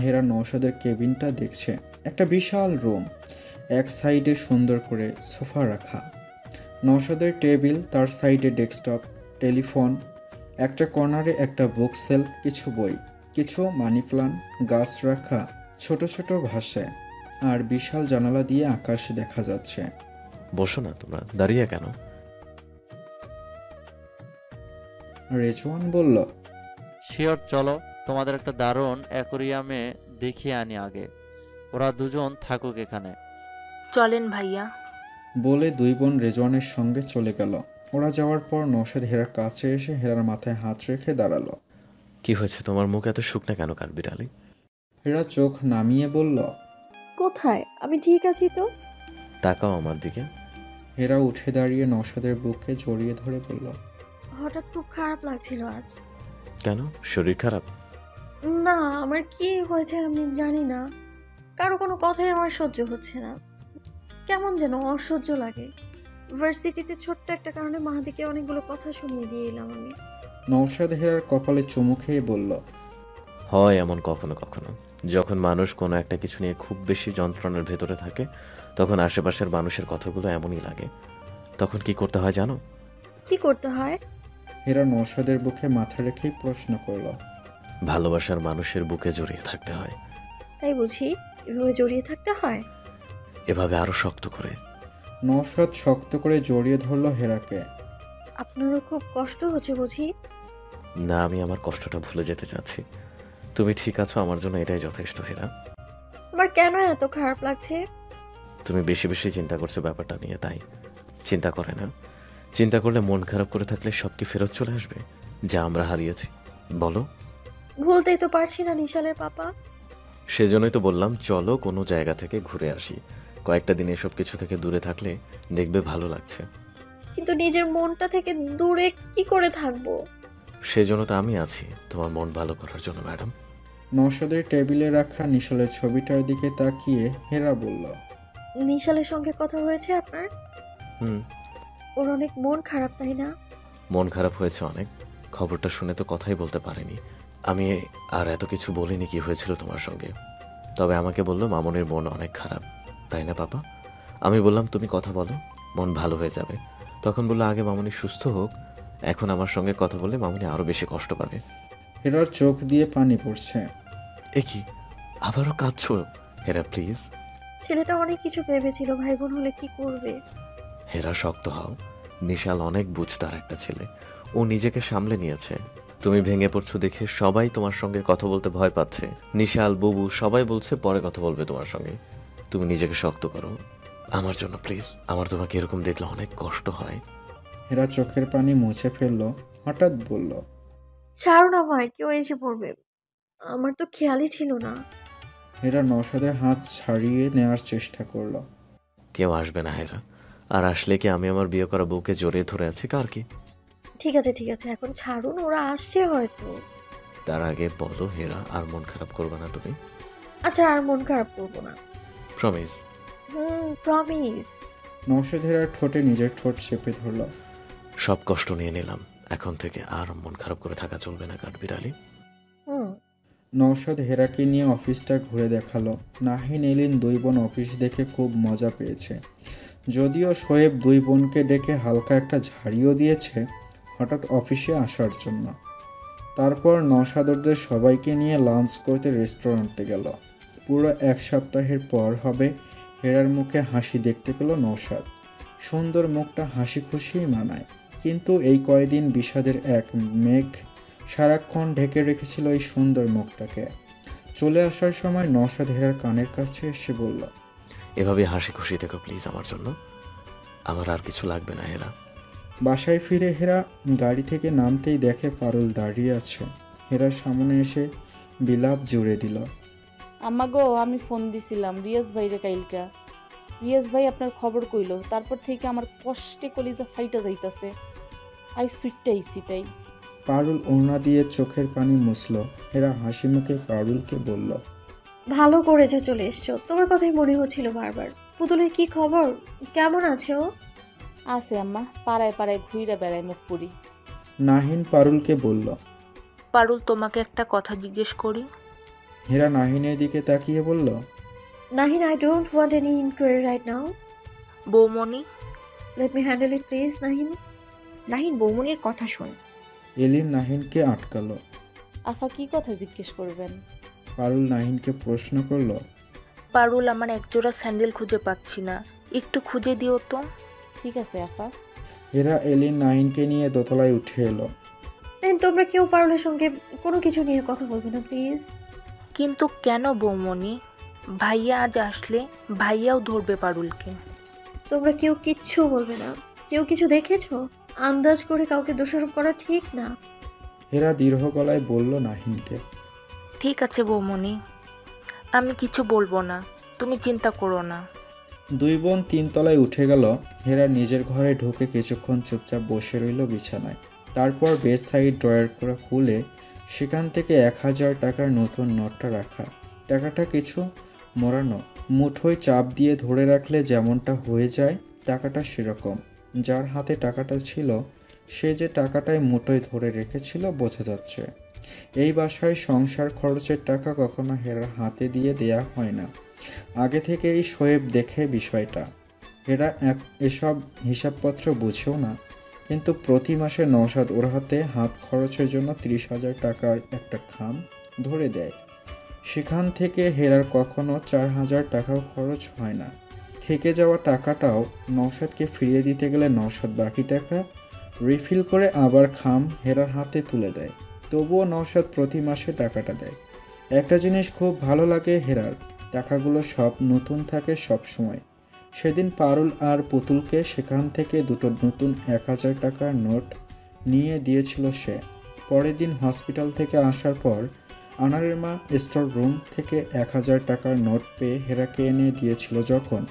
হেরা নওশাদের কেবিনটা দেখছে। একটা বিশাল রুম, এক সাইডে সুন্দর করে সোফা রাখা, নওশাদের টেবিল, তার সাইডে ডেস্কটপ, টেলিফোন, একটা কর্নারে একটা বুক সেলফ, কিছু বই, কিছু মানি প্লান্ট গাছ রাখা ছোট ছোট ভাষায়, আর বিশাল জানালা দিয়ে আকাশ দেখা যাচ্ছে। বসো না, তোমরা দাঁড়িয়ে কেন? রেজওয়ান বলল, শিওর, চলো তোমাদের একটা দারুণ অ্যাকোরিয়ামে দেখিয়ে আনি আগে। ওরা দুজন থাকুক এখানে। চলেন ভাইয়া। বলে দুই বোন রেজওয়ানের সঙ্গে চলে গেল। ওরা যাওয়ার পর নওশাদ হেরার কাছে এসে হেরার মাথায় হাত রেখে দাঁড়ালো। কি হয়েছে তোমার মুখ এত শুকনা কেন কাঠবিড়ালি? হেরা চোখ নামিয়ে বলল, কোথায়? আমি ঠিক আছি তো। তাকাও আমার দিকে। হেরা উঠে দাঁড়িয়ে নওশাদের বুকে জড়িয়ে ধরে বলল, হঠাৎ খুব খারাপ লাগছিল আজ। কেন, শরীর খারাপ? না, আমার কি হয়েছে আমি জানি না। কারো কোনো কথাই আমার সহ্য হচ্ছে না, কেমন যেন অসহ্য লাগে। ভার্সিটিতে ছোট্ট একটা কারণে মাহাদিকে অনেকগুলো কথা শুনিয়ে দিয়ে এলাম আমি। নওশাদ হেরার কপালে চুমু খেয়ে বলল, হয় এমন কখনো কখনো, যখন মানুষ কোনো একটা কিছু নিয়ে খুব বেশি যন্ত্রণার ভেতরে থাকে তখন আশেপাশের মানুষের কথাগুলো এমনই লাগে। তখন কি করতে হয় জানো? কি করতে হয়? হেরা নওশাদের বুকে মাথা রেখেই প্রশ্ন করল। ভালোবাসার মানুষের বুকে জড়িয়ে থাকতে হয়। তাই বুঝি? এভাবে জড়িয়ে থাকতে হয়? এভাবে আরো শক্ত করে। নওশাদ শক্ত করে জড়িয়ে ধরল হেরাকে। আপনারও খুব কষ্ট হচ্ছে বুঝি? না, আমি আমার কষ্টটা ভুলে যেতে চাচ্ছি। তুমি ঠিক আছো, আমার জন্য এটাই যথেষ্ট হেরা। আমার কেন এত খারাপ লাগছে? তুমি বেশি বেশি চিন্তা করছো ব্যাপারটা নিয়ে, তাই। চিন্তা করে না। চিন্তা করলে মন খারাপ করে থাকলে সব কি ফেরত চলে আসবে যা আমরা হারিয়েছি? বলো। ভুলতেই তো পারছি না নিশালের পাপা। সেজন্যই তো বললাম চলো কোনো জায়গা থেকে ঘুরে আসি। কয়েকটা দিন এসব কিছু থেকে দূরে থাকলে দেখবে ভালো লাগছে। কিন্তু নিজের মনটা থেকে দূরে কি করে থাকবো? সেজন্য তো আমি আছি তোমার মন ভালো করার জন্য ম্যাডাম। নওশাদের টেবিলে রাখা নিশালের ছবিটার দিকে তাকিয়ে হেরা বলল, নিশালের সঙ্গে কথা হয়েছে আপনার? ওর অনেক মন খারাপ, তাই না? মন খারাপ হয়েছে অনেক। খবরটা শুনে তো কথাই বলতে পারেনি। আমি আর এত কিছু বলিনি কি হয়েছিল তোমার সঙ্গে। তবে আমাকে বললো মামনির মন অনেক খারাপ, তাই না পাপা? আমি বললাম তুমি কথা বলো, মন ভালো হয়ে যাবে। তখন বললো আগে মামনি সুস্থ হোক, এখন আমার সঙ্গে কথা বললে মামনি আরো বেশি কষ্ট পাবে। হেরার চোখ দিয়ে পানি পড়ছে। এ কি, আবারও কাঁদছো? হেরা প্লিজ। ছেলেটা অনেক কিছু ভেবেছিল, ভাই বোন হলে কি করবে। হেরা শক্ত হও, নিশাল অনেক বুঝতার একটা ছেলে, ও নিজেকে সামলে নিয়েছে। তুমি ভেঙে পড়ছো দেখে সবাই তোমার সঙ্গে কথা বলতে ভয় পাচ্ছে। নিশাল, বুবু সবাই বলছে পরে কথা বলবে তোমার সঙ্গে। তুমি নিজেকে শক্ত করো আমার জন্য প্লিজ। আমার তোমাকে এরকম দেখলে অনেক কষ্ট হয়। হেরা চোখের পানি মুছে ফেললো, হঠাৎ বলল, ছাড়ো না ভাই, কেউ এসে পড়বে। আমার তো খেয়ালই ছিল না। হেরা নওশাদের হাত ছাড়িয়ে নেওয়ার চেষ্টা করলো। কেউ আসবে না হেরা, আর আসলে কি আমি আমার বিয়ে করা বউকে জড়িয়ে ধরে আছি কার কি? ঠিক আছে ঠিক আছে, এখন ছাড়ুন, ওরা আসছে হয়তো। তার আগে বলো হেরা, আর মন খারাপ করবে না তুমি? আচ্ছা, আর মন খারাপ করবো না। প্রমিস? প্রমিস। নওশাদ হেরার ঠোঁটে নিজের ঠোঁট চেপে ধরল। সব কষ্ট নিয়ে নিলাম, এখন থেকে আর মন খারাপ করে থাকা চলবে না কাঠবিড়ালি। নওশাদ হেরাকে নিয়ে অফিসটা ঘুরে দেখালো। নাহিন, এলিন দুই বোন অফিস দেখে খুব মজা পেয়েছে। যদিও শোয়েব দুই বোনকে ডেকে হালকা একটা ঝাড়িও দিয়েছে হঠাৎ অফিসে আসার জন্য। তারপর নওশাদ ওদের সবাইকে নিয়ে লাঞ্চ করতে রেস্টুরেন্টে গেল। পুরো এক সপ্তাহের পর হবে হেরার মুখে হাসি দেখতে পেল নওশাদ। সুন্দর মুখটা হাসি খুশিই মানায়, কিন্তু এই কয়দিন বিষাদের এক মেঘ সারাক্ষণ ঢেকে রেখেছিল এই সুন্দর মুখটাকে। চলে আসার সময় নওশাদ হেরার কানের কাছে এসে বলল, এভাবে হাসি খুশি থেকো প্লিজ আমার জন্য, আমার আর কিছু লাগবে না হেরা। বাসায় ফিরে হেরা গাড়ি থেকে নামতেই দেখে পারুল দাঁড়িয়ে আছে। হেরার সামনে এসে বিলাপ জুড়ে দিল, আম্মা গো, আমি ফোন দিছিলাম রিয়াজ ভাইরে কাইলকা। রিয়াজ ভাই আপনার খবর কইলো, তারপর থেকে আমার কষ্টে কলিজা ফাইটা যাইতাছে। আই সুইটটা আইছি তাই। পারুল ওড়না দিয়ে চোখের পানি মুছল। হেরা হাসি মুখে পারুলকে বলল, ভালো করেছো চলে এসছো, তোমার কথাই মনে হচ্ছিল বারবার। পুতুলের কি খবর, কেমন আছে ও? আছে আম্মা, পাড়ায় পাড়ায় ঘুরে বেড়ায় মুখ পুরি। নাহিন পারুলকে বলল, পারুল তোমাকে একটা কথা জিজ্ঞেস করি। হেরা নাহিনের দিকে তাকিয়ে বলল, Nahin, I don't want any inquiry right now. বৌমনি, Let me handle it please, Nahin. Nahin, বৌমনির কথা শোন। এলিন নাহিনকে আটকালো। আফা কি কথা জিজ্ঞেস করবেন? পারুল নাহিনকে প্রশ্ন করলো, পারুল, আমার একজোড়া স্যান্ডেল খুঁজে পাচ্ছি না, একটু খুঁজে দিও তো। ঠিক আছে আফা। হেরা এলিন নাহিনকে নিয়ে দোতলায় উঠে এলো। তোমরা কেউ পারুলের সঙ্গে কোনো কিছু নিয়ে কথা বলবে না প্লিজ। কিন্তু কেন বৌমনি? ভাইয়া আজ আসলে ভাইয়াও ধরবে পারুলকে। তোমরা কেউ কিচ্ছু বলবে না। কেউ কিছু দেখেছো? আন্দাজ করে কাউকে দোষারোপ করা ঠিক না। হেরা দীর্ঘ গলায় বলল নাহিনকে। ঠিক আছে বৌমনি, আমি কিছু বলবো না, তুমি চিন্তা করো না। দুই বোন 3 তলায় উঠে গেল। হেরা নিজের ঘরে ঢুকে কিছুক্ষণ চুপচাপ বসে রইল বিছানায়। তারপর বেড সাইড ড্রয়ার করে খুলে সেখান থেকে 1000 টাকার নতুন নোটটা রাখা। টাকাটা কিছু মোড়ানো, মুঠোয় চাপ দিয়ে ধরে রাখলে যেমনটা হয়ে যায়, টাকাটা সেরকম। যার হাতে টাকাটা ছিল সে যে টাকাটাই মুঠোয় ধরে রেখেছিল বোঝা যাচ্ছে। এই বাসায় সংসার খরচের টাকা কখনো হেরার হাতে দিয়ে দেয়া হয় না। আগে থেকেই শোয়েব দেখে বিষয়টা। হেরা এসব হিসাবপত্র বুঝেও না, কিন্তু প্রতি মাসে নওশাদ ওর হাতে হাত খরচের জন্য 30,000 টাকার একটা খাম ধরে দেয়। সেখান থেকে হেরার কখনো 4,000 টাকাও খরচ হয় না। থেকে যাওয়া টাকাটাও নওশাদকে ফিরিয়ে দিতে গেলে নওশাদ বাকি টাকা রিফিল করে আবার খাম হেরার হাতে তুলে দেয়। তবুও নওশাদ প্রতি মাসে টাকাটা দেয়। একটা জিনিস খুব ভালো লাগে হেরার, টাকাগুলো সব নতুন থাকে সব সময়। সেদিন পারুল আর পুতুলকে সেখান থেকে দুটো নতুন 1000 টাকার নোট নিয়ে দিয়েছিল সে। পরের দিন হসপিটাল থেকে আসার পর আনারের মা স্টোর রুম থেকে 1000 টাকার নোট পেয়ে হেরাকে এনে দিয়েছিল যখন,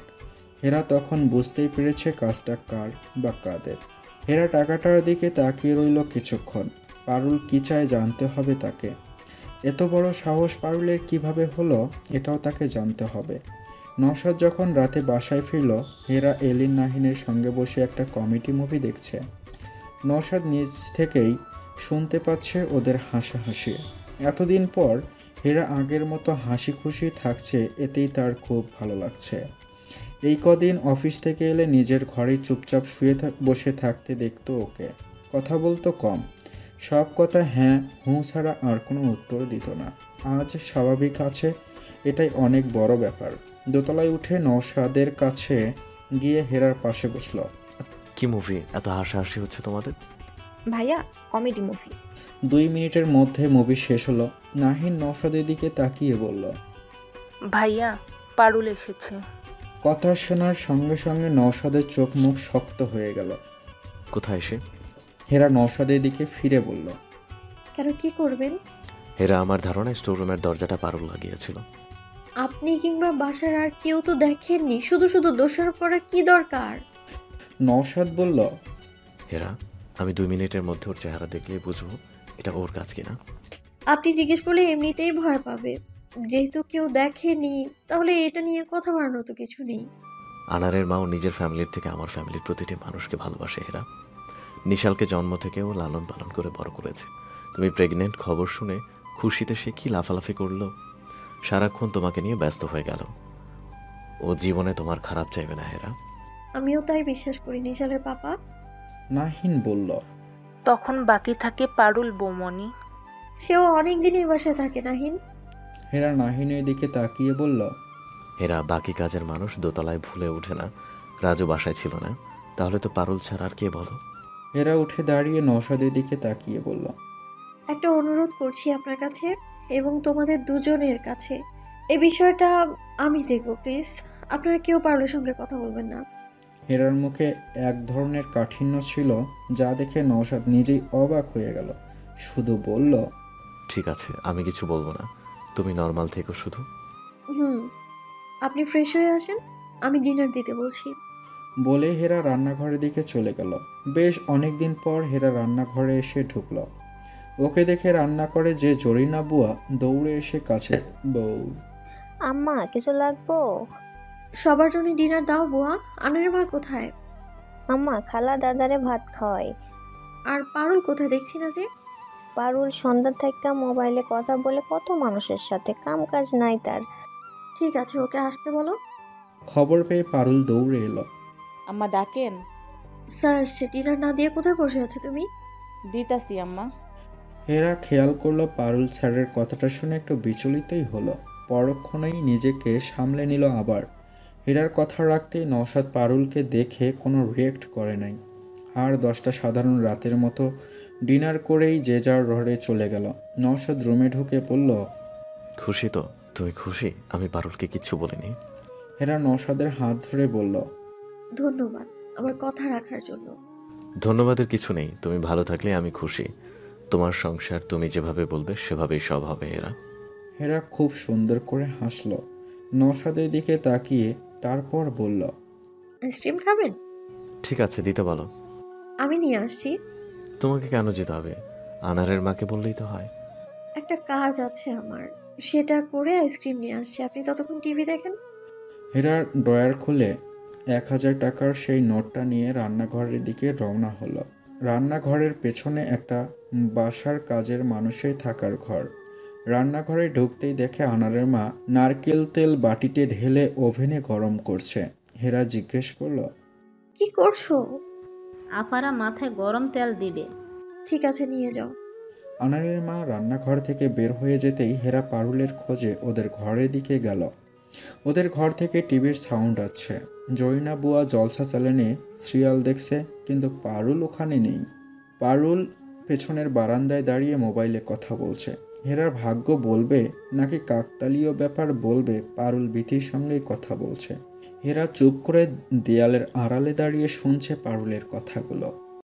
হেরা তখন বুঝতেই পেরেছে কাজটা কার বা কাদের। হেরা টাকাটার দিকে তাকিয়ে রইল কিছুক্ষণ। পারুল কী চায় জানতে হবে তাকে। এত বড় সাহস পারুলের কিভাবে হলো এটাও তাকে জানতে হবে। নওশাদ যখন রাতে বাসায় ফিরল, হেরা এলিন নাহিনের সঙ্গে বসে একটা কমেডি মুভি দেখছে। নওশাদ নিজ থেকেই শুনতে পাচ্ছে ওদের হাসাহাসি। এতদিন পর হেরা আগের মতো হাসি খুশি থাকছে, এতেই তার খুব ভালো লাগছে। এই কদিন অফিস থেকে এলে নিজের ঘরেই চুপচাপ শুয়ে বসে থাকতে দেখতো ওকে। কথা বলতো কম, সব কথা হ্যাঁ হুঁ ছাড়া আর কোনো উত্তর দিত না। আজ স্বাভাবিক আছে, এটাই অনেক বড় ব্যাপার। দোতলায় উঠে নওশাদের কাছে গিয়ে হেরার পাশে বসলো। কি মুভি এত হাসাহাসি হচ্ছে তোমাদের? ভাইয়া, কমেডি মুভি। 2 মিনিটের মধ্যে মুভি শেষ হলো। নাহিন নওশাদের দিকে তাকিয়ে বলল, ভাইয়া, পারুল এসেছে। কথা শোনার সঙ্গে সঙ্গে নওশাদের চোখ মুখ শক্ত হয়ে গেল। কোথায় সে? হেরা নওশাদের দিকে ফিরে বলল, কেন, কি করবেন? হেরা আমার ধারণা স্টোররুমের দরজাটা পারুল লাগিয়েছিল। আপনি কিংবা বাসার আর কেউ তো দেখেননি, শুধু শুধু দোষারোপ করার কি দরকার? নওশাদ বলল, হেরা, আমি 2 মিনিটের মধ্যে ওর চেহারা দেখলেই বুঝবো এটা ওর কাজ কিনা। আপনি জিজ্ঞেস করলে এমনিতেই ভয় পাবে। যেহেতু কেউ দেখেনি, তাহলে এটা নিয়ে কথা বাড়ানোর তো কিছু নেই। আনারের মাও নিজের ফ্যামিলির থেকে আমার ফ্যামিলির প্রতিটি মানুষকে ভালোবাসে হেরা। নিশালকে জন্ম থেকে ও লালন পালন করে বড় করেছে। তুমি প্রেগনেন্ট খবর শুনে খুশিতে সে কি লাফালাফি করলো, সারাক্ষণ তোমাকে নিয়ে ব্যস্ত হয়ে গেল। ও জীবনে তোমার খারাপ চাইবে না হেরা। আমিও তাই বিশ্বাস করি নিশালের পাপা। নাহিন বলল, তখন বাকি থাকে পারুল বৌমনি। সেও অনেক দিন এই বাসায় থাকে নাহিন। হেরা নাহিনের দিকে তাকিয়ে বলল, হেরা, বাকি কাজের মানুষ দোতলায় ভুলে ওঠে না। রাজু বাসায় ছিল না, তাহলে তো পারুল ছাড়া আর কে বলো? হেরা উঠে দাঁড়িয়ে নওশাদের দিকে তাকিয়ে বলল, একটা অনুরোধ করছি আপনার কাছে এবং তোমাদের দুজনের কাছে। এই বিষয়টা আমি দেখব, প্লিজ। আপনারা কেউ পারুলের সঙ্গে কথা বলবেন না। হেরার মুখে এক ধরনের কাঠিন্য ছিল যা দেখে নওশাদ নিজেই অবাক হয়ে গেল। শুধু বলল, ঠিক আছে, আমি কিছু বলবো না, তুমি নর্মাল থেকো শুধু। আপনি ফ্রেশ হয়ে আসেন, আমি ডিনার দিতে বলছি। বলে হেরা রান্নাঘরের দিকে চলে গেল। বেশ অনেক দিন পর হেরা রান্নাঘরে এসে ঢুকল। ওকে দেখে রান্না করে যে জরিনা বুয়া দৌড়ে এসে কাছে, বউ আম্মা কিছু লাগবো? সবার জন্য ডিনার দাও বুয়া। আনারের মা কোথায়? আম্মা খালা দাদারে ভাত খাওয়াই। আর পারুল কোথায়, দেখছি না যে? পারুল সন্ধ্যা থেকে মোবাইলে কথা বলে কত মানুষের সাথে, কাম কাজ নাই তার। ঠিক আছে, ওকে আসতে বলো। খবর পেয়ে পারুল দৌড়ে এলো। আম্মা ডাকেন? স্যার, সে ডিনার না দিয়ে কোথায় বসে আছে তুমি? দিতাছি আম্মা। হেরা খেয়াল করলো পারুল স্যারের কথাটা শুনে একটু বিচলিতই হলো। পরক্ষণেই নিজেকে সামলে নিল আবার। হেরার কথা রাখতেই নওশাদ পারুলকে দেখে কোনো রিয়েক্ট করে নাই। আর 10টা সাধারণ রাতের মতো ডিনার করেই যে যার ঘরে চলে গেল। নওশাদ রুমে ঢুকে পড়ল, খুশি তো? তুমি খুশি আমি পারুলকে কিচ্ছু বলিনি? হেরা নওশাদের হাত ধরে বলল, ধন্যবাদ আমার কথা রাখার জন্য। ধন্যবাদের কিছু নেই, তুমি ভালো থাকলে আমি খুশি। তোমার সংসার তুমি যেভাবে বলবে সেভাবেই সব হবে হেরা। হেরা খুব সুন্দর করে হাসল। নওশাদের দিকে তাকিয়ে তারপর বলল, আইসক্রিম খাবেন? ঠিক আছে, দিতে বলো। আমি নিয়ে আসছি। তোমাকে কেন যেতে হবে? আনারের মাকে বললেই তো হয়। একটা কাজ আছে আমার, সেটা করে আইসক্রিম নিয়ে আসছি, আপনি ততক্ষণ টিভি দেখেন। হেরার ড্রয়ার খুলে 1000 টাকার সেই নোটটা নিয়ে রান্নাঘরের দিকে রওনা হলো। রান্নাঘরের পেছনে একটা বাসার কাজের মানুষের থাকার ঘর। রান্নাঘরে ঢুকতেই দেখে আনারের মা নারকেল তেল বাটিতে ঢেলে ওভেনে গরম করছে। হেরা জিজ্ঞেস করলো, কি করছো? আপারা মাথায় গরম তেল দিবে। ঠিক আছে, নিয়ে যাও। আনারের মা রান্নাঘর থেকে বের হয়ে যেতেই হেরা পারুলের খোঁজে ওদের ঘরের দিকে গেল। ওদের ঘর থেকে টিভির সাউন্ড আসছে। জরিনা বুয়া জলসা চ্যানেলে সিরিয়াল দেখছে, কিন্তু পারুল ওখানে নেই। পারুল পেছনের বারান্দায় দাঁড়িয়ে মোবাইলে কথা বলছে। হেরার ভাগ্য বলবে নাকি কাকতালীয় ব্যাপার বলবে পারুল বিথির সঙ্গেই কথা বলছে। হেরা চুপ করে দেয়ালের আড়ালে দাঁড়িয়ে শুনছে পারুলের কথাগুলো।